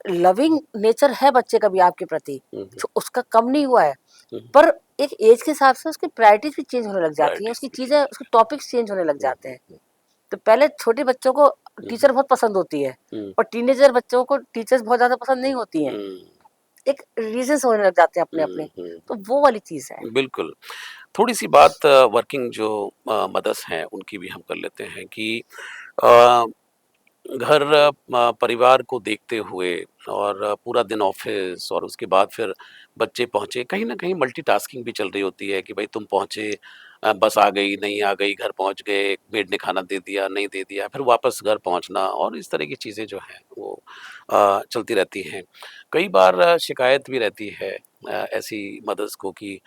लविंग नेचर है बच्चे का भी आपके प्रति, हम्म, जो उसका कम नहीं हुआ है, हम्म, पर एक एज के हिसाब से उसकी प्रायोरिटीज भी चेंज होने लग जाती हैं, प्रायोरिटीज उसकी भी चीजें, चेंज उसके टॉपिक्स चेंज होने लग होती जाते हैं। हैं। तो पहले छोटे बच्चों को टीचर बहुत पसंद होती है, हम्म, और टीनेजर बच्चों को टीचर्स बहुत ज्यादा पसंद नहीं होती हैं, हम्म, एक रीजंस होने लग जाते हैं अपने अपने। तो वो वाली चीज है। बिल्कुल। थोड़ी-सी बात वर्किंग जो मदर्स हैं उनकी भी हम कर लेते हैं कि अ, घर परिवार को देखते हुए और पूरा दिन ऑफ़िस और उसके बाद फिर बच्चे पहुँचे, कहीं न कहीं मल्टीटास्किंग भी चल रही होती है कि भई तुम पहुँचे, बस आ गई, नहीं आ गई, घर पहुँच गए, मेड ने खाना दे दिया, नहीं दे दिया, फिर वापस घर पहुँचना और इस तरह की चीज़ें जो हैं वो चलती रहती हैं। कई बार शिकायत भी रहती है ऐसी मदर्स को कि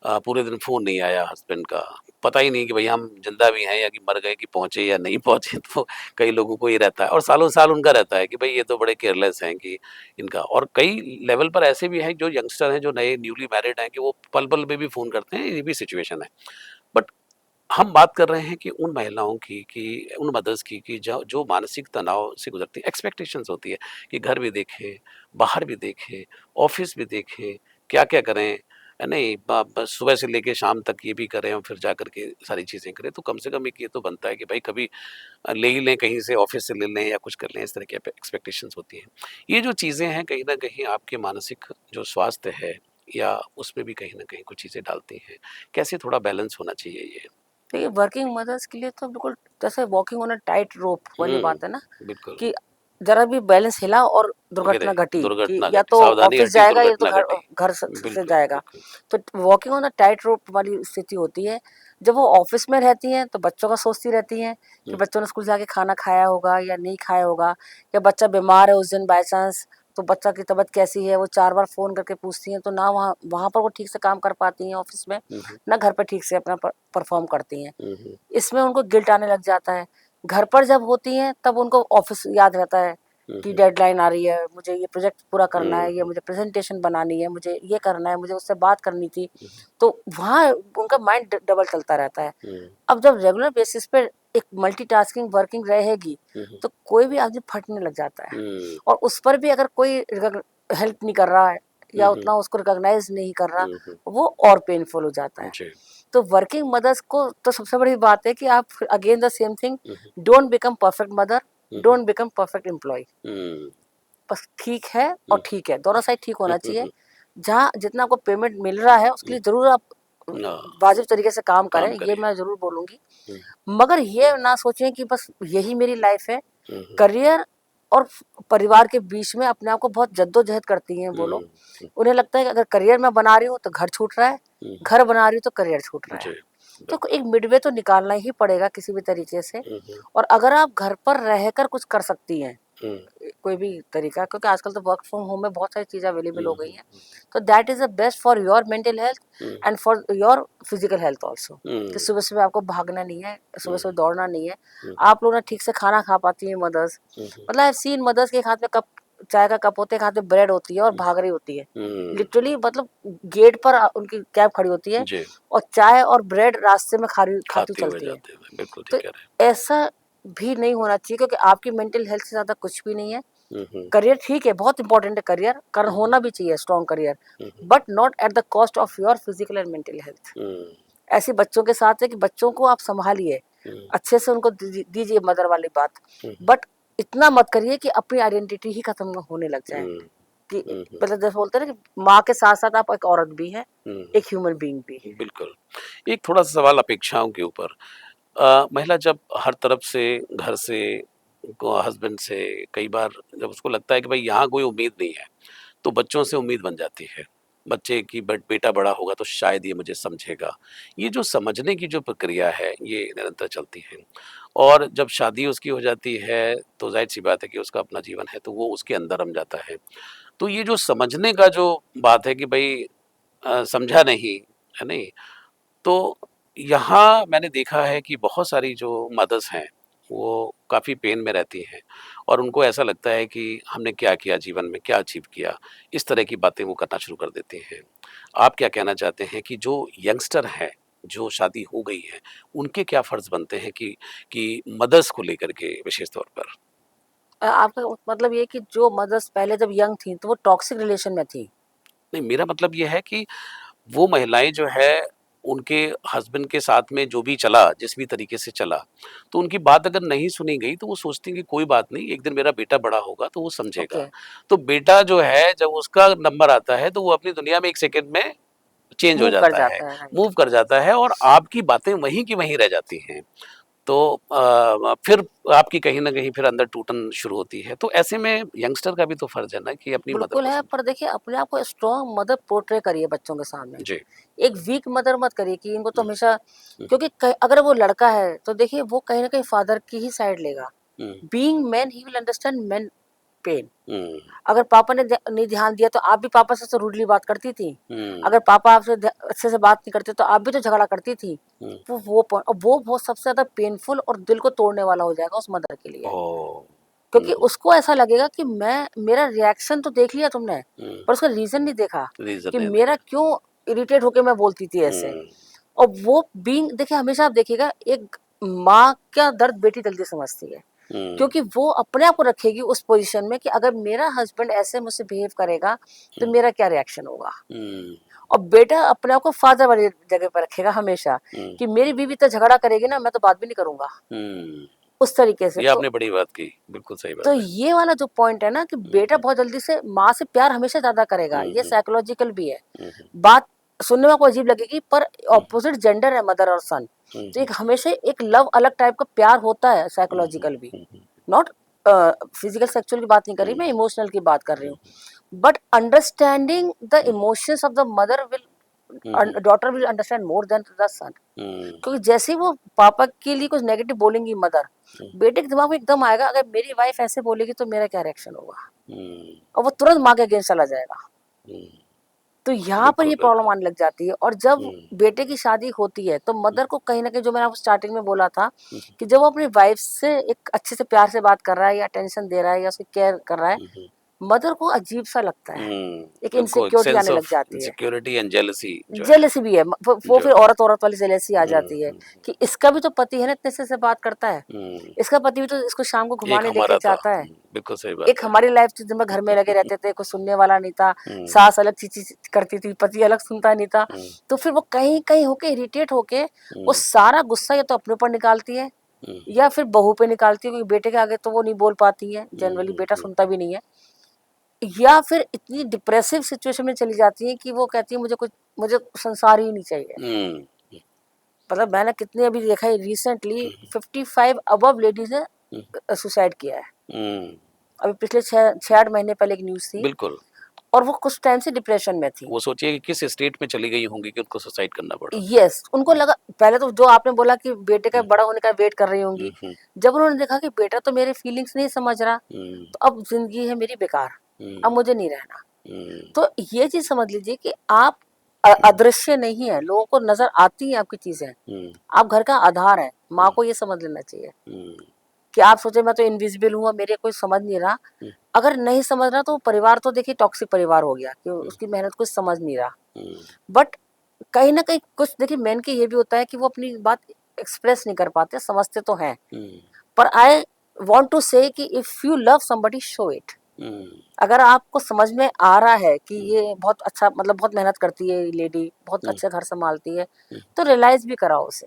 पूरे दिन फ़ोन नहीं आया हस्बैंड का, पता ही नहीं कि भई हम ज़िंदा भी हैं या कि मर गए, कि पहुँचे या नहीं पहुँचे। तो कई लोगों को ये रहता है और सालों-साल उनका रहता है कि भई ये तो बड़े केयरलेस हैं कि इनका, और कई लेवल पर ऐसे भी हैं जो यंगस्टर हैं, जो नए न्यूली मैरिड हैं कि वो पल-पल में भी फ़ोन करते हैं, ये भी सिचुएशन है। बट हम बात कर रहे हैं कि उन महिलाओं की, कि उन मदर्स की, कि जो जो मानसिक तनाव से गुजरती है, एक्सपेक्टेशंस होती है कि घर भी देखें, बाहर भी देखें, ऑफिस भी देखें, क्या-क्या करें, नहीं बस सुबह से लेके शाम तक ये भी करें और फिर जाकर के सारी चीज़ें करें। तो कम से कम एक ये तो बनता है कि भाई कभी ले ही लें, कहीं से ऑफिस से ले लें या कुछ कर लें, इस तरह की एक्सपेक्टेशंस होती हैं। ये जो चीज़ें हैं कहीं न कहीं आपके मानसिक जो स्वास्थ्य है या उसमें भी कहीं न कहीं कुछ चीज़ें डालती हैं। कैसे थोड़ा बैलेंस होना चाहिए ये? देखिए वर्किंग मदर्स के लिए तो बिल्कुल जैसे वॉकिंग ऑन अ टाइट रोप वाली बात है ना, बिल्कुल। कि जरा भी बैलेंस हिला और गिरे, दुर्घटना घटी, कि दुर्घटना या घटी, तो सावधानी ऑफिस हटी, जाएगा या तो दुर्घटना घर घटी। घर से बिल्कुल, जाएगा। बिल्कुल। तो वॉकिंग ऑन द टाइट रोप वाली स्थिति होती है। जब वो ऑफिस में रहती हैं तो बच्चों का सोचती रहती हैं कि हुँ, बच्चों ने स्कूल जाके खाना खाया होगा या नहीं खाया होगा, या बच्चा बीमार है उस दिन बाय चांस, तो बच्चा की तबीयत कैसी है वो 4 बार फ़ोन करके पूछती हैं, तो ना वहाँ वहाँ पर वो ठीक से काम कर पाती हैं ऑफिस में, हुँ, हुँ, ना घर पे ठीक से अपना परफ़ॉर्म करती हैं। हुँ, हुँ, इसमें उनको गिल्ट आने लग जाता है। घर पर जब होती हैं तब उनको ऑफ़िस याद रहता है हुँ, कि हुँ, डेडलाइन आ रही है, मुझे ये प्रोजेक्ट पूरा करना हुँ, है, ये हुँ, मुझे प्रेज़ेंटेशन बनानी है, मुझे ये करना है, मुझे उससे बात करनी थी। हुँ, तो वहाँ उनका माइंड डबल चलता रहता है। हुँ, अब जब रेगुलर बेसिस पे एक मल्टीटास्किंग वर्किंग रहेगी, हुँ, हुँ, तो कोई भी आदमी फटने लग जाता है। हुँ, और उस पर भी अगर कोई हेल्प नहीं कर रहा है हुँ, या हुँ, उतना उसको रिकॉग्नाइज़ नहीं कर रहा, हुँ, हुँ, वो और पेनफुल हो जाता है। जी। तो वर्किंग मदर्स को तो सबसे बड़ी बात है कि आप again the same thing, hmm, hmm, don't become perfect mother, hmm, hmm, don't become perfect employ. Hmm, बस ठीक है और हुँ, ठीक है, दोनों साइड ठीक हुँ, होना हुँ, चाहिए। हुँ, जहाँ जितना आपको पेमेंट मिल रहा है उसके हुँ, लिए ज़रूर आप हाँ, वाजिब तरीके से काम करें, काम ये करिए। मैं ज़रूर बोलूँगी। हुँ, मगर ये ना सोचें कि बस यही मेरी लाइफ़ है। हुँ, हुँ, करियर और परिवार के बीच में अपने आप को बहुत जद्दोजहद करती हैं वो हुँ, लोग। हुँ, उन्हें लगता है कि अगर करियर मैं बना रही हूँ तो घर छूट रहा है, हुँ, घर बना रही हूँ तो करियर छूट रहा है। जी, तो बिल्कुल। एक मिडवे तो निकालना ही पड़ेगा किसी भी तरीके से। हुँ, हुँ, और अगर आप घर पर रहकर कुछ कर सकती हैं, हुँ, कोई भी तरीका, क्योंकि आजकल तो वर्क फ्रॉम होम में बहुत सारी चीज़ें हुँ, अवेलेबल हो गई हुँ, हैं, तो that is the best for your mental health hmm, and for your physical health also. कि हुँ, सुबह-सुबह आपको भागना नहीं है, हुँ, सुबह-सुबह दौड़ना नहीं है। हुँ, आप लोग ना ठीक से खाना खा पाती हैं मदर्स। हुँ, हुँ, मतलब आई हैव सीन मदर्स के एक हाथ में कप, चाय का कप होता है, एक हाथ में ब्रेड होती है और हुँ, भाग रही होती है। हुँ, लिटरली मतलब गेट पर उनकी कैब खड़ी होती है जी, और चाय और ब्रेड रास्ते में खाती खाते हुए चलती है। जाते हुए, बिल्कुल ठीक तो कह रहे हैं। ऐसा भी नहीं होना चाहिए, क्योंकि आपकी मेंटल हेल्थ से ज़्यादा कुछ भी नहीं है। हुँ, हुँ, करियर ठीक है, बहुत इंपॉर्टेंट है करियर, कारण हुँ, हुँ, होना भी चाहिए strong career, hmm, hmm, but not at the cost of your physical and mental health. Hmm, ऐसे बच्चों के साथ है कि बच्चों को आप संभालिए, हुँ, अच्छे से उनको दीजिए मदर वाली बात, हुँ, बट इतना मत करिए कि अपनी आइडेंटिटी ही खत्म होने लग जाए। हुँ, कि हुँ, हुँ, मतलब जैसे बोलते हैं ना कि माँ के साथ साथ आप एक औरत भी हैं, हुँ, एक ह्यूमन बीइंग भी है। बिल्कुल। एक थोड़ा-सा सवाल अपेक्षाओं के ऊपर। महिला जब हर तरफ से, घर से, को हस्बैंड से, कई बार जब उसको लगता है कि भाई यहाँ कोई उम्मीद नहीं है, तो बच्चों से उम्मीद बन जाती है। बच्चे की बेटा बड़ा होगा तो शायद ये मुझे समझेगा। ये जो समझने की जो प्रक्रिया है, ये निरंतर चलती है। और जब शादी उसकी हो जाती है, तो ज़ाहिर-सी बात है कि उसका अपना जीवन है, तो वो उसके अंदर रम जाता है। तो ये जो समझने का जो बात है कि भई समझा नहीं, है नहीं? तो यहाँ मैंने देखा है कि बहुत सारी जो मदर्स हैं, वो काफ़ी पेन में रहती हैं और उनको ऐसा लगता है कि हमने क्या किया जीवन में, क्या अचीव किया? इस तरह की बातें वो करना शुरू कर देती हैं। आप क्या कहना चाहते हैं कि जो यंगस्टर हैं, जो शादी हो गई है, उनके क्या फ़र्ज़ बनते हैं कि मदर्स को लेकर के विशेष तौर पर? आपका मतलब ये कि जो मदर्स पहले जब यंग थी तो वो टॉक्सिक रिलेशन में थी। नहीं, मेरा मतलब ये है कि वो महिलाएँ जो है, उनके हस्बैंड के साथ में जो भी चला, जिस भी तरीके से चला, तो उनकी बात अगर नहीं सुनी गई, तो वो सोचती हैं कि कोई बात नहीं, एक दिन मेरा बेटा बड़ा होगा, तो वो ओके। समझेगा। तो बेटा जो है, जब उसका नंबर आता है, तो वो अपनी दुनिया में 1 सेकंड में चेंज हो मूव कर जाता है, जाता है, राइट। मूव कर जाता है और आपकी बातें वहीं की वहीं रह जाती हैं। तो फिर आपकी कहीं न कहीं फिर अंदर टूटन शुरू होती है। तो ऐसे में यंगस्टर का भी तो फ़र्ज़ है ना कि अपनी मदर बिल्कुल को है, समझे। पर देखिए अपने आप को स्ट्रॉन्ग मदर पोर्ट्रे करिए बच्चों के सामने। जी। एक वीक मदर मत करिए कि इनको तो हुँ, हमेशा, हुँ, क्योंकि अगर वो लड़का है तो देखिए वो कहीं ना कहीं फादर की ही साइड लेगा। Hmm, being man he will understand man pain. Hmm, अगर पापा ने नहीं ध्यान दिया तो आप भी पापा से तो रूडली बात करती थी। हुँ, अगर पापा आपसे अच्छे से बात नहीं करते तो आप भी तो झगड़ा करती थी। हुँ। वो point- और वो सबसे ज्यादा पेनफुल और दिल को तोड़ने वाला हो जाएगा उस मदर के लिए, ओह! क्योंकि हुँ, उसको ऐसा लगेगा कि मैं, मेरा रिएक्शन तो देख लिया तुमने, हुँ, पर उसका रीजन नहीं देखा रीज़न कि नहीं मेरा देखा। क्यों इरिटेट होके मैं बोलती थी ऐसे। हुँ, और वो बीइंग, देखिए हमेशा आप देखिएगा, एक माँ का दर्द बेटी जल्दी समझती है, क्योंकि वो अपने आप को रखेगी उस पोजीशन में कि अगर मेरा हस्बैंड ऐसे मुझसे बिहेव करेगा तो मेरा क्या रिएक्शन होगा। और बेटा अपने आप को फादर वाली जगह पर रखेगा हमेशा, कि मेरी बीवी तो झगड़ा करेगी ना, मैं तो बात भी नहीं करूंगा, उस तरीके से। ये आपने बड़ी बात की, बिल्कुल सही तो बात है। ये वाला जो पॉइंट है ना, कि बेटा बहुत जल्दी से माँ से प्यार हमेशा ज्यादा करेगा, ये साइकोलॉजिकल भी है। बात सुनने में आपको अजीब लगेगी, पर ऑपोजिट जेंडर है मदर और सन, तो एक हमेशा एक लव अलग टाइप का प्यार होता है, साइकोलॉजिकल भी, नॉट फिजिकल सेक्सुअल की बात नहीं कर रही मैं, इमोशनल की बात कर रही हूँ। But understanding the emotions of the mother will, daughter will understand more than the son. क्योंकि जैसे ही वो पापा के लिए कुछ नेगेटिव बोलेंगी मदर, बेटे के दिमाग में एकदम आएगा, अगर मेरी वाइफ ऐसे बोलेगी तो मेरा क्या रिएक्शन होगा, और वो तुरंत माँ के अगेंस्ट चला जाएगा। तो यहाँ पर ये प्रॉब्लम आने लग जाती है। और जब बेटे की शादी होती है तो मदर को कहीं ना कहीं, जो मैंने आपको स्टार्टिंग में बोला था, कि जब वो अपनी वाइफ से एक अच्छे से प्यार से बात कर रहा है, या अटेंशन दे रहा है, या उसकी केयर कर रहा है, मदर को अजीब सा लगता है, एक इनसिक्योरिटी आने लग जाती है, सिक्योरिटी एंड जेलसी जेलसी भी है, वो फिर औरत वाली जेलसी आ जाती है, कि इसका भी तो पति है ना, इतने से बात करता है, इसका पति भी तो इसको शाम को घुमाने लेके जाता है। बिल्कुल सही बात एक हमारी लाइफ थी, जिसमें घर में लगे रहते थे, कोई सुनने वाला नहीं था, सास अलग चीची करती थी, पति अलग सुनता नहीं था, तो फिर वो कहीं कहीं होके इरिटेट होके वो सारा गुस्सा या तो अपने ऊपर निकालती है, या फिर बहू पे निकालती है, क्योंकि बेटे के आगे तो वो नहीं बोल पाती है, जनरली बेटा सुनता भी नहीं है, या फिर इतनी डिप्रेसिव सिचुएशन में चली जाती है कि वो कहती है मुझे संसार ही नहीं चाहिए। मतलब मैंने कितने अभी देखा है रिसेंटली, 55 अबव लेडीज ने सुसाइड किया है। अभी पिछले 6-8 महीने पहले एक न्यूज थी, बिल्कुल, और वो कुछ टाइम से डिप्रेशन में थी। वो सोचिए कि किस स्टेट में चली गई होंगी कि उनको सुसाइड करना पड़ा। यस, उनको लगा, पहले तो जो आपने बोला कि बेटे का बड़ा होने का वेट कर रही होंगी, जब उन्होंने देखा कि बेटा तो मेरे फीलिंग्स नहीं समझ रहा, तो अब जिंदगी है मेरी बेकार, अब मुझे नहीं रहना। तो ये चीज समझ लीजिए कि आप अदृश्य नहीं है, लोगों को नजर आती है आपकी चीजें, आप घर का आधार है। माँ को ये समझ लेना चाहिए कि आप सोचे मैं तो इनविजिबल हूँ, मेरे कोई समझ नहीं रहा। अगर नहीं समझ रहा तो परिवार तो देखिए टॉक्सिक परिवार हो गया, कि उसकी मेहनत कुछ समझ नहीं रहा। बट कहीं ना कहीं कुछ देखिए मेन के ये भी होता है कि वो अपनी बात एक्सप्रेस नहीं कर पाते, समझते तो हैं, पर आई वांट टू से कि if you love somebody show it. अगर आपको समझ में आ रहा है कि ये बहुत अच्छा, मतलब बहुत मेहनत करती है ये लेडी, बहुत अच्छा घर संभालती है, तो रियलाइज भी कराओ उसे।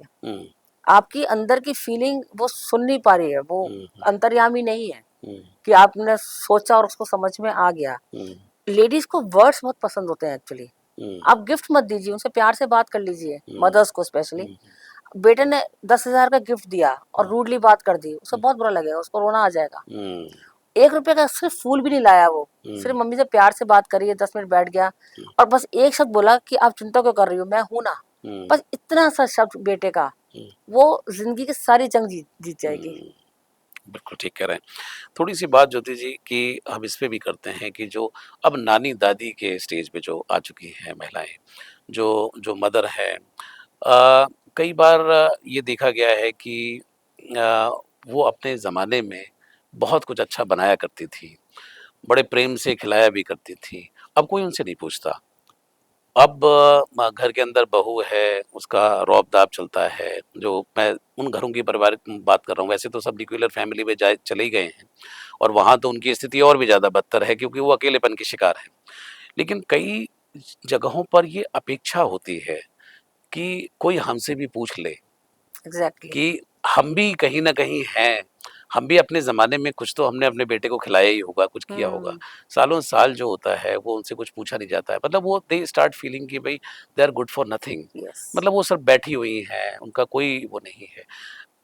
आपकी अंदर की फीलिंग वो सुन नहीं पा रही है, वो अंतर्यामी नहीं है कि आपने सोचा और उसको समझ में आ गया। लेडीज को वर्ड्स बहुत पसंद होते हैं एक्चुअली। आप गिफ्ट मत दीजिए, उनसे प्यार से बात कर लीजिए, मदर्स को स्पेशली। बेटे ने 10,000 का गिफ्ट दिया और रूडली बात कर दी, उसको बहुत बुरा लगेगा, उसको रोना आ जाएगा। 1 रुपए का सिर्फ फूल भी नहीं लाया वो, सिर्फ मम्मी से प्यार से बात करी है, 10 मिनट बैठ गया और बस एक शब्द बोला कि आप चिंता क्यों कर रही हो, मैं हूं ना। बस इतना सा शब्द बेटे का, वो जिंदगी की सारी जंग जीत जाएगी। बिल्कुल ठीक कह रहे हैं। थोड़ी सी बात ज्योति जी कि हम इस पे भी करते हैं कि जो अब नानी दादी के स्टेज पे जो आ चुकी हैं महिलाएं, जो जो मदर है, कई बार ये देखा गया है कि वो अपने ज़माने में बहुत कुछ अच्छा बनाया करती थी, बड़े प्रेम से खिलाया भी करती थी, अब कोई उनसे नहीं पूछता। अब घर के अंदर बहू है, उसका रौब-दाब चलता है, जो मैं उन घरों की पारिवारिक बात कर रहा हूँ, वैसे तो सब न्यूक्लियर फैमिली में जाए चले ही गए हैं और वहाँ तो उनकी स्थिति और भी ज़्यादा बदतर है क्योंकि वो अकेलेपन की शिकार हैं। लेकिन कई जगहों पर ये अपेक्षा होती है कि कोई हमसे भी पूछ ले एग्जैक्टली। कि हम भी कहीं न कहीं हैं, हम भी अपने ज़माने में कुछ तो हमने अपने बेटे को खिलाया ही होगा, कुछ किया होगा। सालों साल जो होता है वो उनसे कुछ पूछा नहीं जाता है। मतलब वो दे स्टार्ट फीलिंग कि भई they are good for nothing. Yes. मतलब वो सब बैठी हुई हैं, उनका कोई वो नहीं है।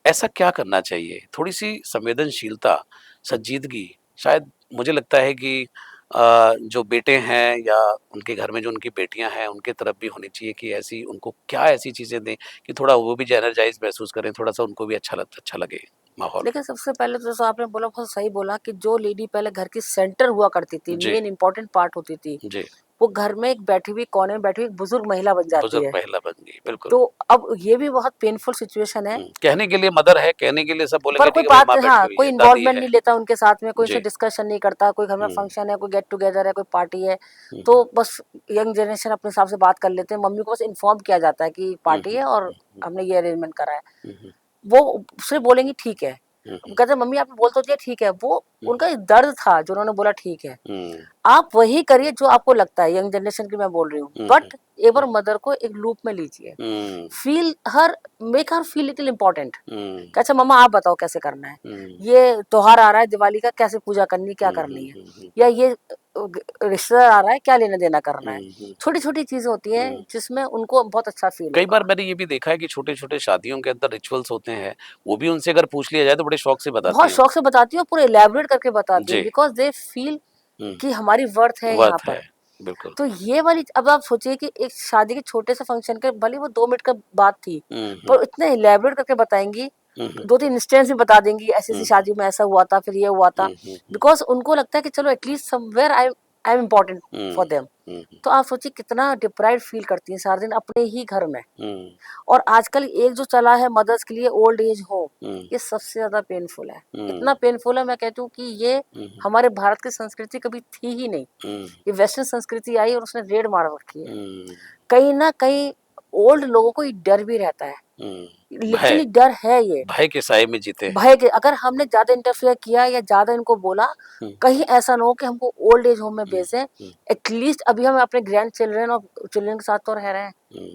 ऐसा क्या करना चाहिए? थोड़ी-सी संवेदनशीलता, संजीदगी, शायद मुझे लगता है कि जो बेटे हैं या उनके घर में जो उनकी बेटियाँ हैं, उनके तरफ भी होनी चाहिए कि ऐसी उनको क्या ऐसी चीज़ें दें कि थोड़ा वो भी एनर्जाइज़ महसूस करें, थोड़ा-सा उनको भी अच्छा लगे माहौल। देखिए सबसे पहले तो जैसे आपने बोला, बहुत सही बोला, कि जो लेडी पहले घर की सेंटर हुआ करती थी, जी, मेन इंपॉर्टेंट पार्ट होती थी, जी। वो घर में एक बैठी हुई, कोने में बैठी हुई एक बुजुर्ग महिला बन जाती बुजुर्ग है। महिला बन गई, बिल्कुल। तो अब ये भी बहुत पेनफुल सिचुएशन है। कहने के लिए मदर है, कहने के लिए सब पर बोलेंगे कोई ठीक है भाई बात, माँ बैठी हाँ, हुई कोई है, दादी इन्वॉल्वमेंट है। नहीं लेता उनके साथ में, कोई उनसे जी। डिस्कशन नहीं करता, कोई घर में हुँ, फंक्शन है, कोई गेट टुगेदर है, कोई पार्टी है, हुँ, तो बस यंग जनरेशन अपने हिसाब से बात कर लेते हैं। मम्मी को बस इन्फॉर्म किया जाता है कि हुँ, पार्टी हुँ, है और हुँ, हमने ये अरेंजमेंट करा है। हुँ, हुँ, वो सिर्फ बोलेंगी ठीक है। हुँ, वो हुँ, कहते हैं मम्मी आपने बोल तो दिया ठीक है। वो हुँ, उनका एक दर्द था जो उन्होंने बोला ठीक है। हुँ, आप वही करिए जो आपको लगता है, यंग जनरेशन की मैं बोल रही हूँ। हुँ, बट एक हुँ, बार मदर को एक लूप में लीजिए। Hmm, feel her, make her feel little important. Hmm, कि अच्छा मम्मा आप बताओ कैसे करना है, हुँ, ये त्योहार आ रहा है दिवाली का, कैसे पूजा करनी, क्या हुँ, करनी हुँ, है, हुँ, हुँ, या ये रिश्तेदार आ रहा है, क्या लेना देना करना है। हुँ, हुँ, छोटी छोटी चीजें होती हैं हुँ। जिसमें उनको बहुत अच्छा फील कई बार होगा। मैंने ये भी देखा है कि छोटे-छोटे शादियों के अंदर रिचुअल्स होते हैं, वो भी उनसे अगर पूछ लिया जाए तो बड़े शौक से बताती बहुत हैं। शौक से बताती हूँ, पूरे इलेबोरेट करके बताती हूँ, जी। बिकॉज दे फील हुँ, कि हमारी वर्थ है यहाँ वर्थ है, पर। बिल्कुल। तो ये वाली, अब आप सोचिए कि एक शादी के छोटे से फंक्शन के, भले वो 2 मिनट का बात थी, हुँ, हुँ, पर इतने इलेबोरेट करके बताएंगी। हुँ, हुँ, 2-3 इंस्टेंस भी बता देंगी, ऐसी हुँ, ऐसी हुँ, शादी में ऐसा हुआ था, फिर ये हुआ था। हुँ, हुँ, हुँ, बिकॉज उनको लगता है कि चलो at least somewhere I am important hmm, for them. Hmm, hmm, तो आप सोचिए कितना डिप्राइव्ड फील करती हैं सारा दिन अपने ही घर में। हुँ, और आजकल एक जो चला है मदर्स के लिए ओल्ड एज होम, हुँ, ये सबसे ज्यादा पेनफुल है। हुँ, इतना पेनफुल है, मैं कहती हूँ कि ये हुँ, हमारे भारत की संस्कृति कभी थी ही नहीं। हुँ, ये वेस्टर्न संस्कृति आई और उसने रेड मार रखी है। हुँ, कहीं ना कहीं ओल्ड लोगों को ये डर भी रहता है, हुँ। भय, लिटरली डर है ये। भय के साए में जीते हैं। भय के, अगर हमने ज्यादा इंटरफेयर किया या ज्यादा इनको बोला, हुँ, कहीं ऐसा ना हो कि हमको ओल्ड एज होम में हुँ, भेजें। हुँ, एटलीस्ट अभी हम अपने ग्रैंड चिल्ड्रन और चिल्ड्रन के साथ तो रह रहे हैं, हुँ,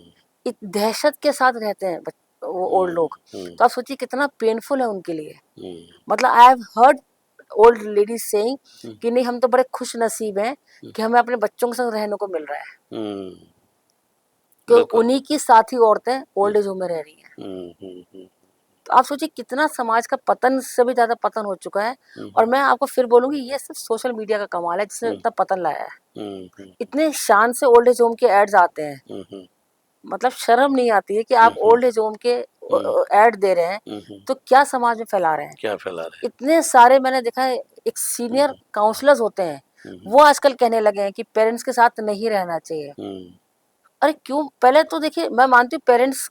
इत दहशत के साथ रहते हैं वो ओल्ड हुँ, लोग। हुँ, तो आप सोचिए कितना पेनफुल है उनके लिए। हुँ, मतलब I have heard old ladies saying hmm, कि नहीं हम तो बड़े खुश नसीब हैं हुँ, कि हमें अपने बच्चों के संग रहने को मिल रहा है, हुँ, कि बिल्कुल। उन्हीं की साथी औरतें हुँ, ओल्ड एज होम में रह रही हैं। हुँ, हुँ, हुँ, तो आप सोचिए कितना समाज का पतन से भी ज्यादा पतन हो चुका है। हुँ, और मैं आपको फिर बोलूंगी ये सिर्फ सोशल मीडिया का कमाल है जिसने हुँ, इतना पतन लाया है। हुँ, हुँ, इतने शान से ओल्ड एज होम के एड्स आते हैं, हुँ, हुँ, मतलब शर्म नहीं आती है कि हुँ, आप हुँ, ओल्ड एज होम के हुँ, एड दे रहे हैं, हुँ, हुँ, तो क्या समाज में फैला रहे हैं। क्या फैला रहे इतने सारे मैंने देखा है, एक हैं। सीनियर हुँ, काउंसलर्स होते हैं, हुँ, हुँ, वो आजकल कहने लगे हैं कि पेरेंट्स के साथ नहीं रहना चाहिए। हुँ, अरे क्यों, पहले तो देखिए मैं मानती हूँ पेरेंट्स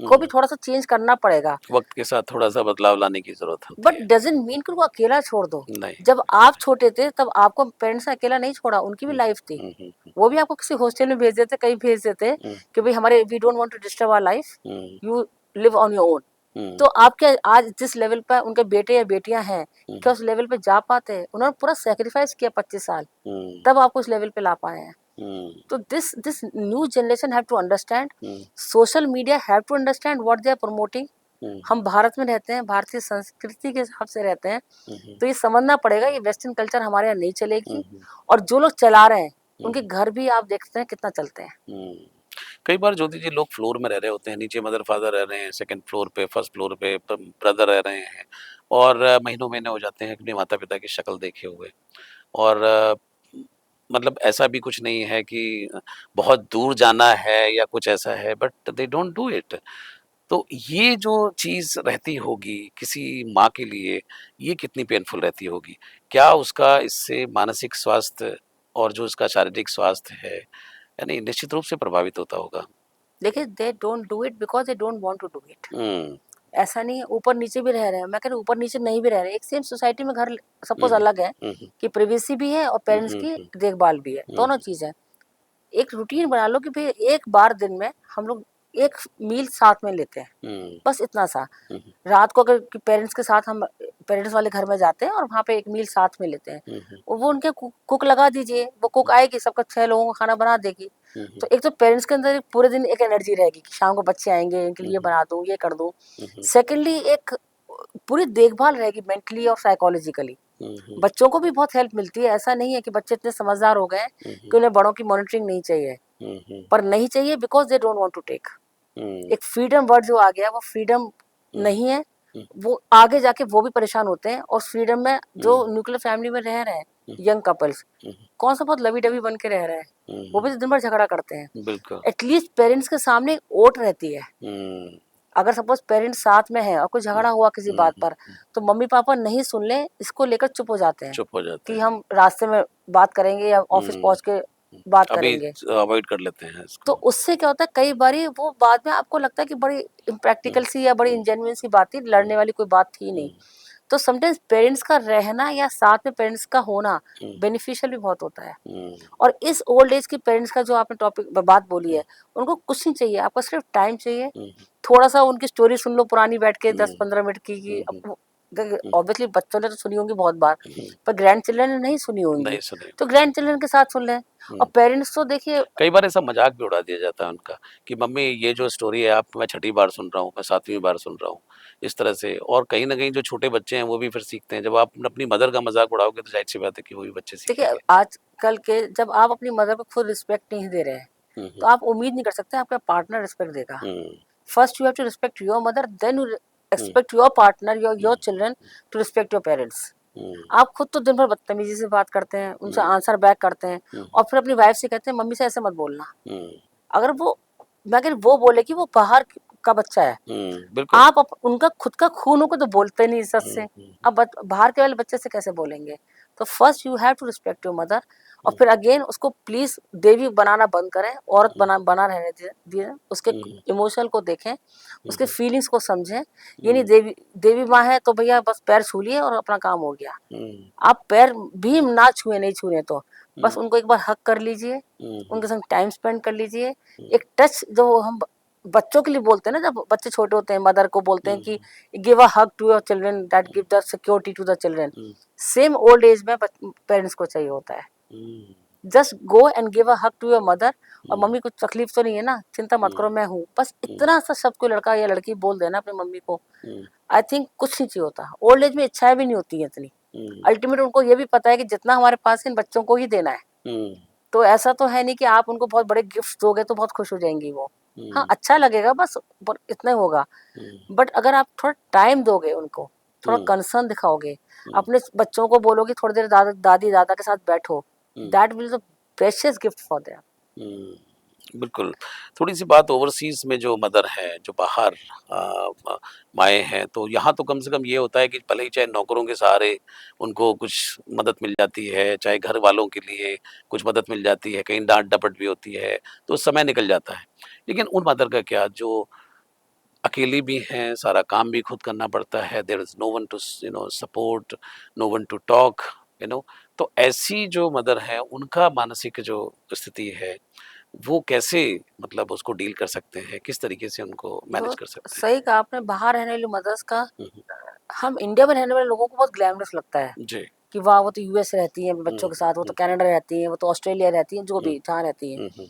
हुँ, को भी हुँ। थोड़ा सा चेंज करना पड़ेगा, वक़्त के साथ थोड़ा-सा बदलाव लाने की ज़रूरत होती बट है। डजंट मीन कि उनको अकेला छोड़ दो। नहीं। जब आप छोटे थे तब आपको पेरेंट्स ने अकेला नहीं छोड़ा, उनकी भी हुँ, लाइफ थी। हुँ, हुँ, हुँ, वो भी आपको किसी हॉस्टल में भेज देते, कहीं भेज देते हुँ, कि भाई हमारे, we don't want to disturb our life, hmm, you live on your own. Hmm, तो आपके आज जिस लेवल पर उनके बेटे या बेटियां हैं, हुँ, क्या उस लेवल पे जा पाते हैं? उन्होंने पूरा सेक्रीफाइस किया 25 साल, हुँ, तब आपको उस लेवल पे ला पाए हैं। हुँ, तो this new generation have to understand, hmm, social media have to understand what they are promoting. Hmm, हम भारत में रहते हैं, भारतीय संस्कृति के हिसाब से रहते हैं, हुँ, हुँ, तो ये समझना पड़ेगा ये वेस्टर्न कल्चर हमारे यहाँ नहीं हुँ, चलेगी। हुँ, और जो लोग चला रहे हैं हुँ, उनके घर भी आप देखते हैं कितना चलते हैं। हुँ। कई बार ज्योति जी लोग फ्लोर में रह रहे होते हैं, नीचे मदर-फादर रह रहे हैं, सेकंड फ्लोर पे, फर्स्ट फ्लोर पे ब्रदर रह रहे हैं और महीनों-महीने हो जाते हैं अपने माता-पिता की शक्ल देखे हुए और मतलब ऐसा भी कुछ नहीं है कि बहुत दूर जाना है या कुछ ऐसा है but they don't do it. तो ये जो चीज़ रहती होगी किसी माँ के लिए, ये कितनी पेनफुल रहती होगी? क्या उसका इससे मानसिक स्वास्थ्य और जो उसका शारीरिक स्वास्थ्य है, यानी निश्चित रूप से प्रभावित होता होगा? देखिए they don't do it because they don't want to do it. Hmm, ऐसा नहीं है, ऊपर नीचे भी रह रहे हैं, मैं कह रही हूँ ऊपर नीचे नहीं भी रह रहे हैं, एक सेम सोसाइटी में घर हुँ, सपोज हुँ, अलग है, हुँ, हुँ, कि प्रिवेसी भी है और हुँ, पेरेंट्स हुँ, की हुँ, देखभाल भी है, हुँ, दोनों चीज है। एक रूटीन बना लो कि भाई एक बार दिन में हम लोग एक मील साथ में लेते हैं, हुँ, बस इतना सा। हुँ, हुँ, रात को अगर पेरेंट्स के साथ हम पेरेंट्स वाले घर में जाते हैं और वहाँ पे एक मील साथ में लेते हैं, हुँ, हुँ, और वो उनके कुक लगा दीजिए, वो कुक आएगी सबका 6 लोगों का खाना बना देगी। हुँ, हुँ, तो एक तो पेरेंट्स के अंदर पूरे दिन एक एनर्जी रहेगी कि शाम को बच्चे आएंगे, इनके हुँ, लिए हुँ, बना दूं, ये कर दूं। हुँ, हुँ, सेकेंडली एक पूरी देखभाल रहेगी मेंटली और साइकोलॉजिकली। हुँ, हुँ, बच्चों को भी बहुत हेल्प मिलती है, ऐसा नहीं है कि बच्चे इतने समझदार हो गए हैं हुँ, कि उन्हें बड़ों की मॉनिटरिंग नहीं चाहिए, हुँ, हुँ, पर नहीं चाहिए because they don't want to take. Hmm, एक फ्रीडम वर्ड जो आ गया वो फ्रीडम हुँ, नहीं है। हुँ, वो आगे जाके वो भी परेशान होते हैं, और फ्रीडम में जो हुँ, न्यूक्लियर फैमिली में रह रहे हैं हुँ, यंग कपल्स, हुँ, कौन सा बहुत लवी डवी बन के रह रहे हैं, वो हुँ, भी तो दिन भर झगड़ा करते हैं। बिल्कुल। एटलीस्ट पेरेंट्स के सामने एक ओट रहती है। हुँ, अगर सपोज पेरेंट्स साथ में हैं और कोई हुँ, झगड़ा हुआ किसी हुँ, बात हुँ, पर, हुँ, तो मम्मी पापा नहीं सुन ले इसको लेकर चुप हो जाते हैं चुप हो जाते कि हैं। हम रास्ते में बात करेंगे या ऑफिस हुँ, पहुंच के बात अभी करेंगे। अवॉइड कर लेते हैं तो इसको। उससे क्या होता है, कई बारी वो बाद में आपको लगता है कि बड़ी इम्प्रैक्टिकल सी या बड़ी इंजेन्युइन सी बात थी, लड़ने वाली कोई बात थी नहीं। तो समटाइम्स पेरेंट्स का रहना या साथ में पेरेंट्स का होना बेनिफिशियल भी बहुत होता है। और इस ओल्ड एज के पेरेंट्स का जो आपने टॉपिक बात बोली है, उनको कुछ नहीं चाहिए, आपको सिर्फ टाइम चाहिए। थोड़ा सा उनकी स्टोरी सुन लो पुरानी बैठ के 10-15 मिनट की। ऑब्वियसली बच्चों ने तो सुनी होंगी बहुत बार, पर ग्रैंड चिल्ड्रन ने नहीं सुनी होंगी, नहीं सुने। तो ग्रैंड चिल्ड्रन के साथ सुन लें। और पेरेंट्स तो देखिए, कई बार ऐसा मजाक भी उड़ा दिया जाता है उनका कि मम्मी ये जो स्टोरी है आप मैं छठी बार सुन रहा हूँ, मैं 7वीं बार सुन रहा हूँ, इस तरह से। और कहीं ना कहीं जो छोटे बच्चे हैं वो भी फिर सीखते हैं। जब आप अपनी मदर का मजाक उड़ाओगे तो जाहिर सी बात है कि वो भी बच्चे देखिए सीखेंगे। आजकल के जब आप अपनी मदर को खुद रिस्पेक्ट नहीं दे रहे हैं, तो आप उम्मीद नहीं कर सकते आपका पार्टनर रिस्पेक्ट देगा। First you have to respect your mother, then you expect your partner, your children to respect your parents. आप खुद तो दिन भर बदतमीजी से बात करते हैं, उनसे आंसर बैक करते हैं, और फिर अपनी वाइफ से कहते हैं मम्मी से ऐसे मत बोलना। अगर वो, मैं अगर वो बोले कि वो बाहर का बच्चा है, बिल्कुल। आप उनका खुद का खून हो को तो बोलते नहीं सच से, अब बाहर के वाले बच्चे से कैसे बोलेंगे? तो first you have to respect your mother. और फिर अगेन उसको प्लीज देवी बनाना बंद करें, औरत बना रहने दिए, उसके इमोशनल को देखें, उसके फीलिंग्स को समझें। ये नहीं देवी देवी माँ है तो भैया बस पैर छू लिए और अपना काम हो गया। आप पैर भी ना छुए, नहीं छूए तो बस उनको एक बार हक कर लीजिए, उनके संग टाइम स्पेंड कर लीजिए। एक टच जो हम बच्चों के लिए बोलते हैं ना, जब बच्चे छोटे होते हैं मदर को बोलते हैं कि give a hug to your children that give the security to the children, same old age में पेरेंट्स को चाहिए होता है। Just go and give a hug to your mother, और मम्मी कुछ तकलीफ तो नहीं है ना, चिंता मत करो मैं हूँ, बस इतना सा शब्द कोई लड़का या लड़की बोल देना अपनी मम्मी को, आई थिंक कुछ नहीं चाहिए होता। ओल्ड एज में इच्छाएं भी नहीं होती है इतनी, अल्टीमेट उनको ये भी पता है कि जितना हमारे पास है इन बच्चों को ही देना है। तो ऐसा तो है नहीं कि आप उनको बहुत बड़े गिफ्ट दोगे तो बहुत खुश हो जाएंगी वो। हाँ अच्छा लगेगा बस, इतना ही होगा। बट अगर आप थोड़ा टाइम दोगे उनको, थोड़ा कंसर्न दिखाओगे, अपने बच्चों को बोलोगे थोड़ी देर दादी दादा के साथ बैठो, that will the precious gift for them. बिल्कुल। थोड़ी-सी बात ओवरसीज़ में जो मदर हैं, जो बाहर माएँ हैं, तो यहाँ तो कम से कम ये होता है कि भले ही चाहे नौकरों के सहारे उनको कुछ मदद मिल जाती है, चाहे घर वालों के लिए कुछ मदद मिल जाती है, कहीं डाँट-डपट भी होती है, तो समय निकल जाता है। लेकिन उन मदर का क्या जो अकेली भी हैं, सारा काम भी खुद करना पड़ता है, there is no one to support, no one to talk, you know तो ऐसी जो मदर हैं, उनका मानसिक जो स्थिति है वो कैसे मतलब उसको डील कर सकते हैं? किस तरीके से उनको मैनेज बहुत कर सकते हैं? सही कहा आपने, बाहर रहने वाली मदर्स का, हुँ, हुँ। हम इंडिया में रहने वाले लोगों को बहुत ग्लैमरस लगता है जी। कि वाह वो तो यूएस रहती हैं बच्चों हुँ, के साथ, वो तो हुँ, कनाडा रहती हैं, वो तो ऑस्ट्रेलिया रहती हैं, जो हुँ, भी जहाँ रहती हैं। हुँ, हुँ,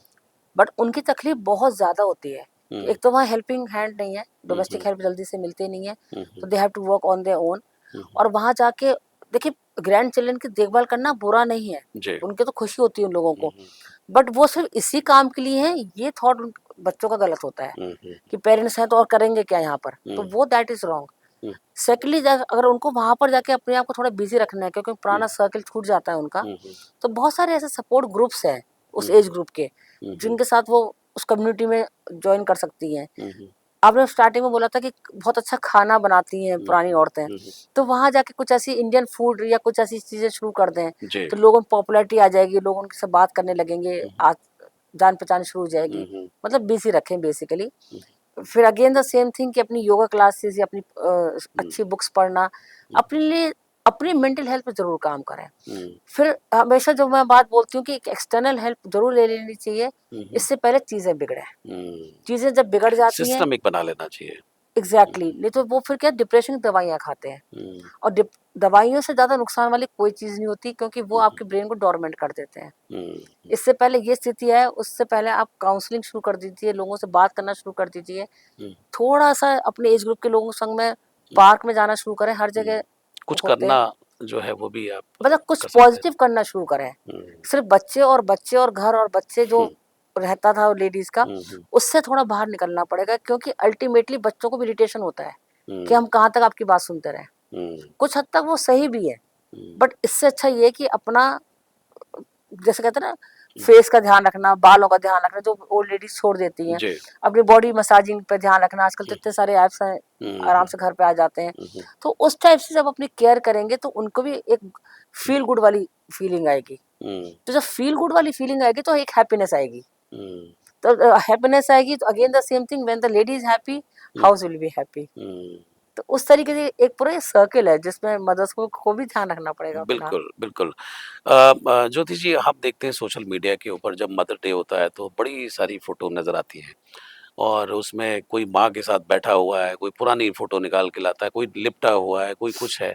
बट उनकी तकलीफ बहुत ज्यादा होती है कि हुँ, एक तो वहाँ हेल्पिंग हैंड नहीं है, हुँ, डोमेस्टिक हुँ, हेल्प जल्दी से मिलती नहीं है, हुँ, तो hmm, they have to work on their own. Hmm, और वहाँ जाके देखिए, ग्रैंड चिल्ड्रन की देखभाल करना बुरा नहीं है, जी। उनके तो खुशी होती है उन लोगों हुँ, को, हुँ, बट वो सिर्फ इसी काम के लिए है, ये थॉट बच्चों का गलत होता है हुँ, हुँ, कि पेरेंट्स हैं तो और करेंगे क्या यहाँ पर, तो हुँ, वो that is wrong. Hmm, secondly अगर उनको वहां पर जाके अपने आप को थोड़ा बिजी रखना है, क्योंकि हुँ, पुराना सर्कल छूट जाता है उनका, हुँ, हुँ, तो बहुत सारे ऐसे सपोर्ट ग्रुप्स हैं उस हुँ, एज ग्रुप के, हुँ, हुँ, जिनके साथ वो उस कम्युनिटी में ज्वाइन कर सकती हैं। हुँ, हुँ, आपने स्टार्टिंग में बोला था कि बहुत अच्छा खाना बनाती हैं हुँ, पुरानी औरतें, हुँ, हुँ, तो वहां जाके कुछ ऐसी इंडियन फूड या कुछ ऐसी चीजें शुरू कर दें, जी। तो लोगों में पॉपुलैरिटी आ जाएगी, लोग उनसे से बात करने लगेंगे, हुँ, हुँ, आज जान पहचान शुरू हो हुँ, जाएगी। हुँ, मतलब बिजी रखें बेसिकली। हुँ, फिर अगेन द सेम थिंग कि अपनी योगा क्लासेस या अपनी हुँ, अच्छी बुक्स पढ़ना, अपने लिए अपनी मेंटल हेल्थ पे जरूर काम करें। हुँ, फिर हमेशा जो मैं बात बोलती हूँ कि एक एक्सटर्नल हेल्प जरूर ले लेनी चाहिए, हुँ, हुँ, इससे पहले चीजें बिगड़े। हुँ। चीजें जब बिगड़ जाती हैं, सिस्टम एक बना लेना चाहिए। हुँ, एग्जैक्टली नहीं तो वो फिर क्या डिप्रेशन की दवाइयाँ खाते हैं, हुँ, और दवाइयों से ज्यादा नुकसान वाली कोई चीज नहीं होती, क्योंकि वो हुँ, आपके ब्रेन को डोरमेंट कर देते हैं। हुँ, इससे पहले ये स्थिति है, उससे पहले आप काउंसलिंग शुरू कर दीजिए, लोगों से बात करना शुरू कर दीजिए, हुँ, थोड़ा सा अपने एज ग्रुप के लोगों के संग में हुँ, पार्क में जाना शुरू करें, हर हुँ। जगह कुछ होते करना हैं। जो है वो भी आप मतलब कुछ कर सकते हैं। पॉजिटिव करना शुरू करें। हुँ, सिर्फ बच्चे और घर और बच्चे जो हुँ, रहता था लेडीज का, हुँ, हुँ, उससे थोड़ा बाहर निकलना पड़ेगा, क्योंकि अल्टीमेटली बच्चों को भी इरिटेशन होता है कि हुँ, हम कहाँ तक आपकी बात सुनते रहें। हुँ, कुछ हद तक वो सही भी है, हुँ, बट इससे अच्छा ये है कि अपना, जैसे कहते हैं ना, हुँ, फेस का ध्यान रखना, बालों का ध्यान रखना, जो ओल्ड लेडीज छोड़ देती हैं, जी। अपनी बॉडी मसाजिंग पे ध्यान रखना, आजकल तो हुँ, इतने सारे ऐप्स हैं, हुँ, आराम हुँ, से घर पे आ जाते हैं। हुँ, हुँ। तो उस टाइप से जब अपनी केयर करेंगे तो उनको भी एक फील गुड वाली फीलिंग आएगी। तो जब फील गुड वाली फीलिंग आएगी तो एक हैप्पीनेस आएगी, हम्म, तो हैप्पीनेस आएगी तो again the same thing, when the lady is happy house will be happy. Hmm. तो उस तरीके से एक पूरा सर्कल है जिसमें मदर्स को भी ध्यान रखना पड़ेगा अपना। बिल्कुल, बिल्कुल। ज्योति जी, आप देखते हैं सोशल मीडिया के ऊपर जब मदर डे होता है तो बड़ी सारी फ़ोटो नज़र आती हैं और उसमें कोई माँ के साथ बैठा हुआ है, कोई पुरानी फ़ोटो निकाल के लाता है, कोई लिपटा हुआ है, कोई कुछ है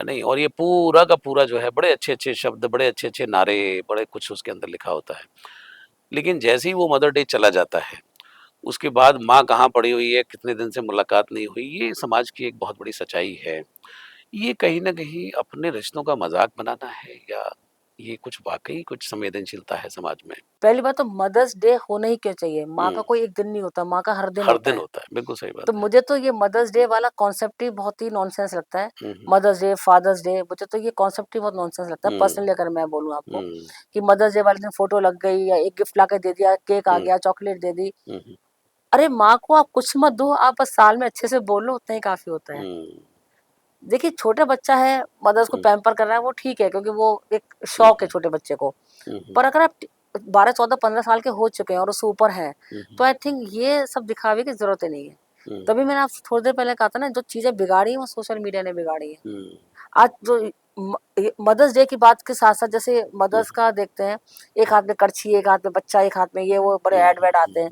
नहीं? और ये पूरा का पूरा जो है बड़े अच्छे-अच्छे शब्द, बड़े अच्छे-अच्छे नारे, बड़े कुछ उसके अंदर लिखा होता है। लेकिन जैसे ही वो मदर डे चला जाता है, उसके बाद माँ कहाँ पड़ी हुई है, कितने दिन से मुलाकात नहीं हुई, ये समाज की एक बहुत बड़ी सच्चाई है। ये कहीं न कहीं अपने रिश्तों का मज़ाक बनाना है या ये कुछ वाक़ई कुछ संवेदनशीलता है समाज में? पहली बात तो मदर्स डे होना ही क्यों चाहिए? माँ का हुँ, कोई एक दिन नहीं होता, माँ का हर दिन हर होता दिन है। होता है, बिल्कुल सही तो बात है। मुझे तो ये मदर्स डे वाला कॉन्सेप्ट ही बहुत ही नॉनसेंस लगता है। हुँ, हुँ, मदर्स डे, फादर्स डे, मुझे तो ये कॉन्सेप्ट ही बहुत नॉनसेंस लगता है हुँ, पर्सनली, अगर मैं बोलूँ आपको, हुँ, कि मदर्स डे वाले दिन फोटो लग गई या एक गिफ्ट लाके दे दिया, केक आ हुँ, गया, चॉकलेट दे दी। हुँ, हुँ, अरे माँ को आप कुछ मत दो, आप बस साल में अच्छे से बोलो, उतना ही काफ़ी होता है। हुँ, देखिए छोटा बच्चा है, मदर्स को हुँ, पैम्पर कर रहा है, वो ठीक है क्योंकि वो एक हुँ, शौक है छोटे बच्चे को। हुँ, हुँ, पर अगर आप 12, 14, 15 साल के हो चुके हैं और उससे ऊपर हैं, हुँ, तो आई थिंक ये सब दिखावे की ज़रूरत ही नहीं है। हुँ, तभी मैंने आपसे थोड़ी देर पहले कहा था ना, जो चीज़ें बिगाड़ी हैं वो सोशल मीडिया ने बिगाड़ी हैं। हुँ, आज जो ये मदर्स डे की बात के साथ-साथ जैसे हुँ, मदर्स का देखते हैं, एक हाथ में करछी, एक हाथ में बच्चा, एक हाथ में ये वो बड़े हुँ, हुँ, ऐड-वैड हुँ, आते हैं।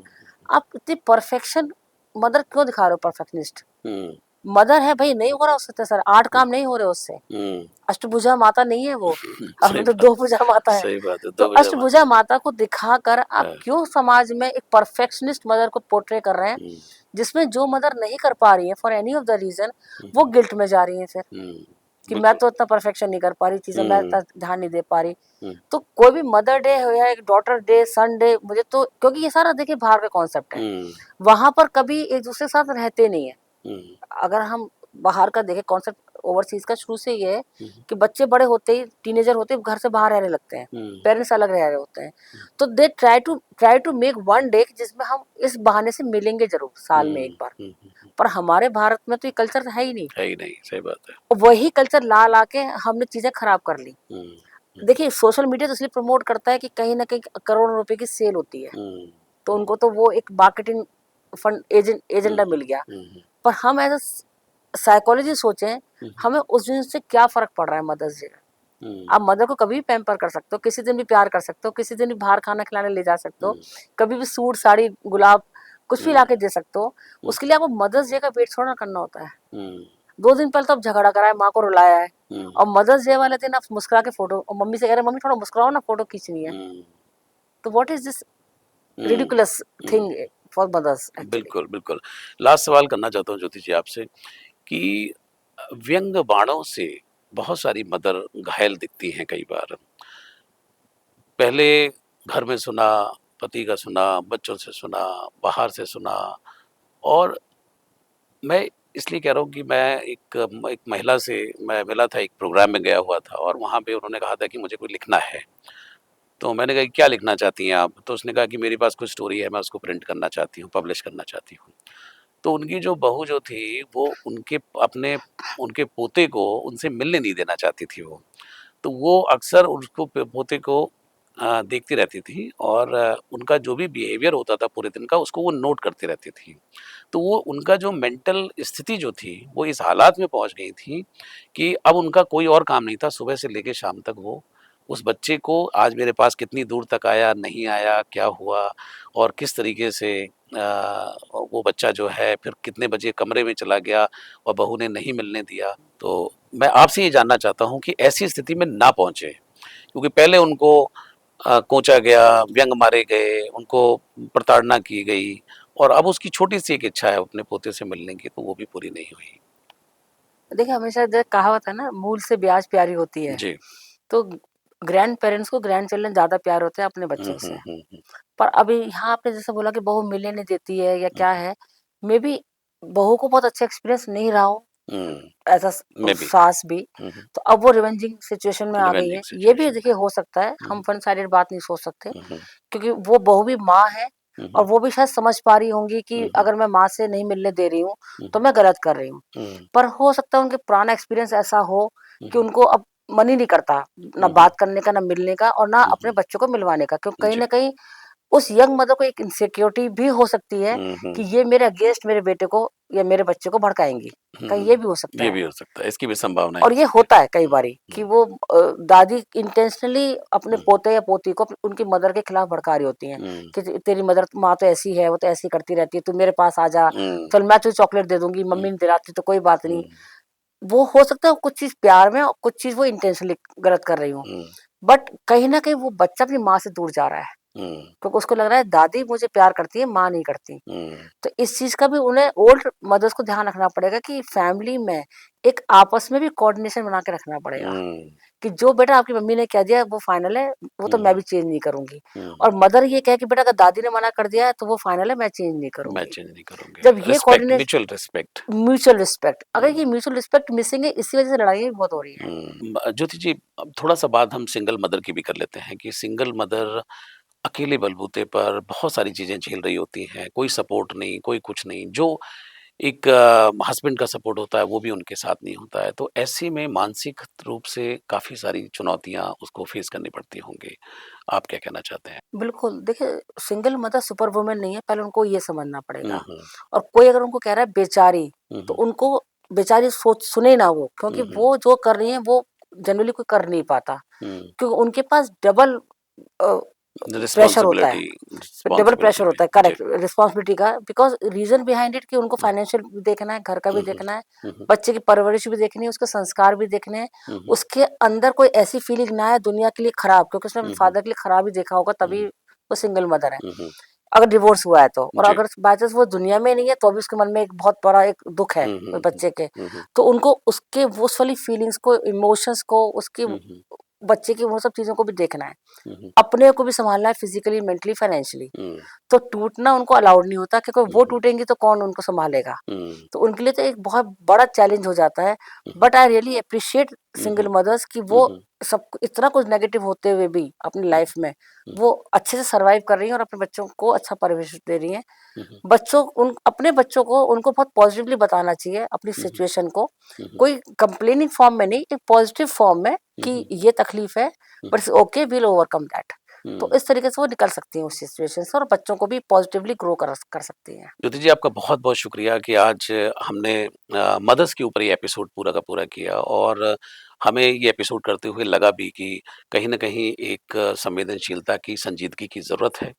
आप इतनी परफेक्शन मदर क्यों दिखा रहे हो, परफेक्शनिस्ट? हुँ, मदर है भई, नहीं हो रहा उससे सर, 8 काम नहीं हो रहे उससे। हुँ, अष्टभुजा माता नहीं है वो, सही हमें तो बात 2 भुजा माता है। सही बात है, तो 2 बजे माता अष्टभुजा माता को दिखाकर आप है। क्यों समाज में एक परफेक्शनिस्ट मदर को पोर्ट्रे कर रहे हैं, हुँ, जिसमें जो मदर नहीं कर पा रही है for any of the reason, hmm, वो गिल्ट में जा रही है फिर, हुँ, कि मैं बिल्कुल। तो इतना परफेक्शन नहीं कर पा रही चीज़ें, मैं हुँ, इतना ध्यान नहीं दे पा रही। हुँ, तो कोई भी मदर डे हो या एक डॉटर डे, सन डे, मुझे तो, क्योंकि ये सारा देखिए बाहर का कॉन्सेप्ट है। हुँ, वहाँ पर कभी एक-दूसरे के साथ रहते नहीं है। हुँ, अगर हम बाहर का देखें कॉन्सेप्ट, ओवरसीज़ का शुरू से ये है हुँ, कि बच्चे बड़े होते ही, टीनेजर होते ही घर से बाहर रहने लगते हैं। हुँ, पेरेंट्स अलग रह रहे होते हैं। तो they try to make one day जिसमें हम इस बहाने से मिलेंगे ज़रूर साल में हुँ, एक बार। हुँ, हुँ, पर हमारे भारत में तो ये कल्चर है ही नहीं। है ही नहीं, सही बात है। वही कल्चर ला के हमने चीज़ें खराब कर ली। हुँ, हुँ, देखिए सोशल मीडिया तो इसलिए प्रमोट करता है कि कहीं न कहीं करोड़ों रुपए की सेल होती है। हुँ, तो हुँ, उनको तो वो एक मार्केटिंग फंड हुँ, एजेंडा मिल गया। हुँ, हुँ, पर हम एज़ अ साइकोलॉजी सोचें, हुँ, हमें उस दिन से क्या फ़र्क पड़ रहा है मदर्स डे का? हुँ, आप मदर को कभी भी पैम्पर कर सकते हो, किसी दिन भी प्यार कर सकते हो, किसी दिन भी बाहर खाना खिलाने ले जा सकते हो, हुँ, कभी भी सूट, साड़ी, गुलाब कुछ भी हुँ, लाके दे सकते हो। हुँ, उसके लिए आपको मदर्स डे का वेट थोड़ा ना करना होता है। हुँ, 2 दिन पहले तो आप झगड़ा करा है, माँ को रुलाया है, हुँ, और मदर्स डे वाले दिन आप मुस्कुरा के फ़ोटो, और मम्मी से कह रहे हैं, "मम्मी थोड़ा मुस्कुराओ ना, फ़ोटो खींचनी है।" हुँ, तो what is this hmm, ridiculous hmm, thing for mothers actually. बिल्कुल, बिल्कुल। लास्ट सवाल करना चाहता हूँ ज्योति जी आपसे कि व्यंग्य बाणों से बहुत सारी मदर घायल दिखती हैं कई बार। पहले घर में सुना, पति का सुना, बच्चों से सुना, बाहर से सुना और मैं इसलिए कह रहा हूँ कि मैं एक महिला से मैं मिला था, एक प्रोग्राम में गया हुआ था और वहाँ पे उन्होंने कहा था कि मुझे कोई लिखना है। तो मैंने कहा, "क्या लिखना चाहती हैं आप?" तो उसने कहा कि मेरे पास कुछ स्टोरी है, मैं उसको प्रिंट करना चाहती हूँ, पब्लिश करना चाहती हूँ। तो उनकी जो बहू जो थी, वो उनके पोते को उनसे मिलने नहीं देना चाहती थी वो। तो वो अक्सर उसको पोते को देखती रहती थी और उनका जो भी बिहेवियर होता था पूरे दिन का, उसको वो नोट करती रहती थी। तो वो उनका जो मेंटल स्थिति जो थी, वो इस हालात में पहुँच गई थी कि अब उनका कोई और काम नहीं था, सुबह से लेके शाम तक वो उस बच्चे को आज मेरे पास कितनी दूर तक आया, नहीं आया, क्या हुआ और किस तरीके से वो बच्चा जो है फिर कितने बजे कमरे में चला गया और बहू ने नहीं मिलने दिया। तो मैं आपसे ये जानना चाहता हूँ कि ऐसी स्थिति में ना पहुँचे, क्योंकि पहले उनको कोंचा गया, व्यंग मारे गए, उनको प्रताड़ना की गई और अब उसकी छोटी-सी एक इच्छा है अपने पोते से मिलने की, तो वो भी पूरी नहीं हुई। देखिए हमेशा जो कहावत है ना, मूल से ब्याज प्यारी होती है। जी। तो ग्रैंड पेरेंट्स को ग्रैंड चिल्ड्रन ज़्यादा प्यार होते हैं अपने हुँ, बच्चों हुँ, से। हुँ, हुँ, पर अभी यहाँ आपने जैसे बोला कि बहू मिलने नहीं देती है या हुँ, क्या है, मेबी बहू को बहुत अच्छा एक्सपीरियंस नहीं रहा हो हुँ, एज़ अ मेबी। सास भी, हुँ, हुँ, तो अब वो रिवेंजिंग सिचुएशन में आ गई रिवेंजिंग है। ये भी सिचुएशन देखिए हो सकता है, में। हम वन साइडेड बात नहीं सोच सकते, हुँ, हुँ, क्योंकि वो बहू भी माँ है हुँ, और हुँ, वो भी शायद समझ पा रही होंगी कि हुँ, हुँ, अगर मैं माँ से नहीं मिलने दे रही हूँ, हुँ, तो मैं गलत कर रही हूँ। हुँ, पर हो सकता है उनके पुराना एक्सपीरियंस ऐसा हो हुँ, कि हुँ, उनको अब मन ही नहीं करता ना बात करने का, ना मिलने का और ना अपने बच्चों को मिलवाने का, क्योंकि कहीं जी। ना कहीं उस यंग मदर को एक इनसिक्योरिटी भी हो सकती है कि ये मेरे अगेंस्ट मेरे बेटे को या मेरे बच्चे को भड़काएंगी, कहीं ये भी हो सकता ये है। भी हो सकता है, इसकी भी संभावनाएं और हो ये सकती होता है कई है। बारी कि वो दादी इंटेंशनली अपने हुँ, पोते या पोती को उनकी मदर के खिलाफ भड़का रही होती हैं हुँ, कि तेरी मदर माँ तो ऐसी है, वो तो ऐसी करती रहती है, तू मेरे पास आ जा, हुँ, चल मैं तुझे चॉकलेट दे दूंगी, हुँ, मम्मी नहीं दिलाती तो कोई बात हुँ, नहीं। वो हो सकता है कुछ चीज प्यार में और कुछ चीज वो इंटेंशनली गलत कर रही हूँ, हुँ, बट कहीं ना कहीं वो बच्चा अपनी माँ से दूर जा रहा है, हुँ, क्योंकि उसको लग रहा है दादी मुझे प्यार करती है, माँ नहीं करती। हुँ, तो इस चीज का भी उन्हें ओल्ड मदर्स को ध्यान रखना पड़ेगा कि फैमिली में एक आपस में भी कोऑर्डिनेशन बना के रखना पड़ेगा हुँ, कि जो बेटा आपकी मम्मी ने कह दिया वो फाइनल है, वो तो मैं हुँ, भी चेंज नहीं करूंगी। हुँ, और मदर ये कहे कि बेटा अगर दादी ने मना कर दिया है तो वो फाइनल है, मैं चेंज नहीं मैं करूंगी। चेंज नहीं करूँगी। जब ये respect, coordination, mutual respect. Mutual respect, अगर ये हुँ, म्यूचुअल रिस्पेक्ट मिसिंग है, इसी वजह से लड़ाई बहुत हो रही है। ज्योति जी, अब थोड़ा-सा बात हम सिंगल मदर की भी कर लेते हैं कि सिंगल मदर अकेले बलबूते पर बहुत सारी चीज़ें झेल रही होती हैं, कोई सपोर्ट नहीं, कोई कुछ नहीं, जो एक हस्बैंड का सपोर्ट होता है वो भी उनके साथ नहीं होता है, तो ऐसे में मानसिक रूप से काफ़ी सारी चुनौतियाँ उसको फेस करनी पड़ती होंगी। आप क्या कहना चाहते हैं? बिल्कुल, देखिए सिंगल मदर सुपर वुमन नहीं है, पहले उनको ये समझना हुँ, पड़ेगा। हुँ। और कोई अगर उनको कह रहा है बेचारी, हुँ, तो हुँ। उनको बेचारी सोच सुने ना वो, क्योंकि हुँ, हुँ। वो जो कर रही हैं वो जनरली कोई कर नहीं पाता। हुँ। क्योंकि उनके पास डबल अ, प्रेशर होता है, रिस्पॉन्सिबिलिटी डबल रिस्पॉन्सिबिलिटी प्रेशर भी। होता है, जी। करेक्ट, रिस्पॉन्सिबिलिटी का, बिकॉज़ रीज़न बिहाइंड इट कि उनको हुँ, फाइनेंशियल भी देखना है, घर का भी हुँ, हुँ। देखना है, हुँ, हुँ। बच्चे की परवरिश भी देखनी है, उसके संस्कार भी देखने हैं, हुँ, हुँ। उसके अंदर कोई ऐसी फीलिंग ना आए दुनिया के लिए खराब, क्योंकि उसने अपने हुँ, हुँ। फादर के लिए खराब ही देखा होगा हुँ, तभी हुँ। वो सिंगल मदर है। हुँ, हुँ। अगर डिवोर्स हुआ है तो, और जी। अगर बाय चांस वो दुनिया में नहीं है तो भी उसके मन में एक बहुत बड़ा एक दुःख है हुँ, उस हुँ, हुँ। बच्चे के। हुँ, हुँ। तो उनको उसके वो उस वाली फीलिंग्स को, इमोशंस को, उसकी हुँ, हुँ। बच्चे की वो सब चीज़ों को भी देखना है। हुँ, हुँ। अपने को भी सँभालना है फिज़िकली, मेंटली, फाइनेंशियली। हुँ। तो टूटना उनको अलाउड नहीं होता, क्योंकि हुँ, वो हुँ। टूटेंगी तो कौन उनको सँभालेगा? हुँ। तो उनके लिए तो एक बहुत बड़ा चैलेंज हो जाता है। Hmm, hmm. But I really appreciate hmm, single hmm. Mothers कि हुँ, वो हुँ। सब इतना कुछ नेगेटिव होते हुए भी अपनी हुँ, लाइफ में हुँ। वो अच्छे से सर्वाइव कर रही हैं और अपने बच्चों को अच्छा परवरिश दे रही हैं। हुँ, हुँ। बच्चों उन अपने बच्चों को उनको बहुत पॉजिटिवली बताना चाहिए अपनी हुँ, हुँ। सिचुएशन को, हुँ, हुँ। कोई कंप्लेनिंग फॉर्म में नहीं, एक पॉजिटिव फॉर्म में हुँ, कि हुँ। ये तकलीफ है, hmm, but hmm. It's okay, we'll overcome that. तो हुँ। इस तरीके से वो निकल सकती हैं उस सिचुएशन से और बच्चों को भी पॉजिटिवली ग्रो कर सकती हैं। ज्योति जी, आपका बहुत-बहुत शुक्रिया कि आज हमने मदर्स के ऊपर ये एपिसोड पूरा का पूरा किया और हमें ये एपिसोड करते हुए लगा भी कि कहीं न कहीं एक संवेदनशीलता की, संजीदगी की ज़रूरत है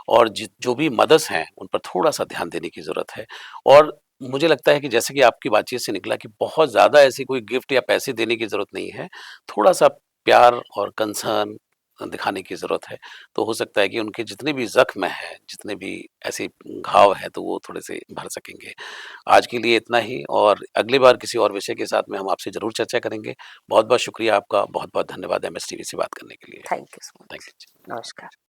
और जो भी मदर्स हैं, उन पर थोड़ा-सा ध्यान देने की ज़रूरत है। और मुझे लगता है कि जैसे कि आपकी बातचीत से निकला कि बहुत ज़्यादा ऐसी कोई गिफ्ट या पैसे देने की ज़रूरत नहीं है, थोड़ा-सा प्यार और कंसर्न दिखाने की ज़रूरत है। तो हो सकता है कि उनके जितने भी ज़ख्म हैं, जितने भी ऐसे घाव हैं, तो वो थोड़े-से भर सकेंगे। आज के लिए इतना ही और अगली बार किसी और विषय के साथ में हम आपसे ज़रूर चर्चा करेंगे। बहुत-बहुत शुक्रिया आपका, बहुत-बहुत धन्यवाद एमएस टीवी से बात करने के लिए। Thank you so thank much. You. नमस्कार।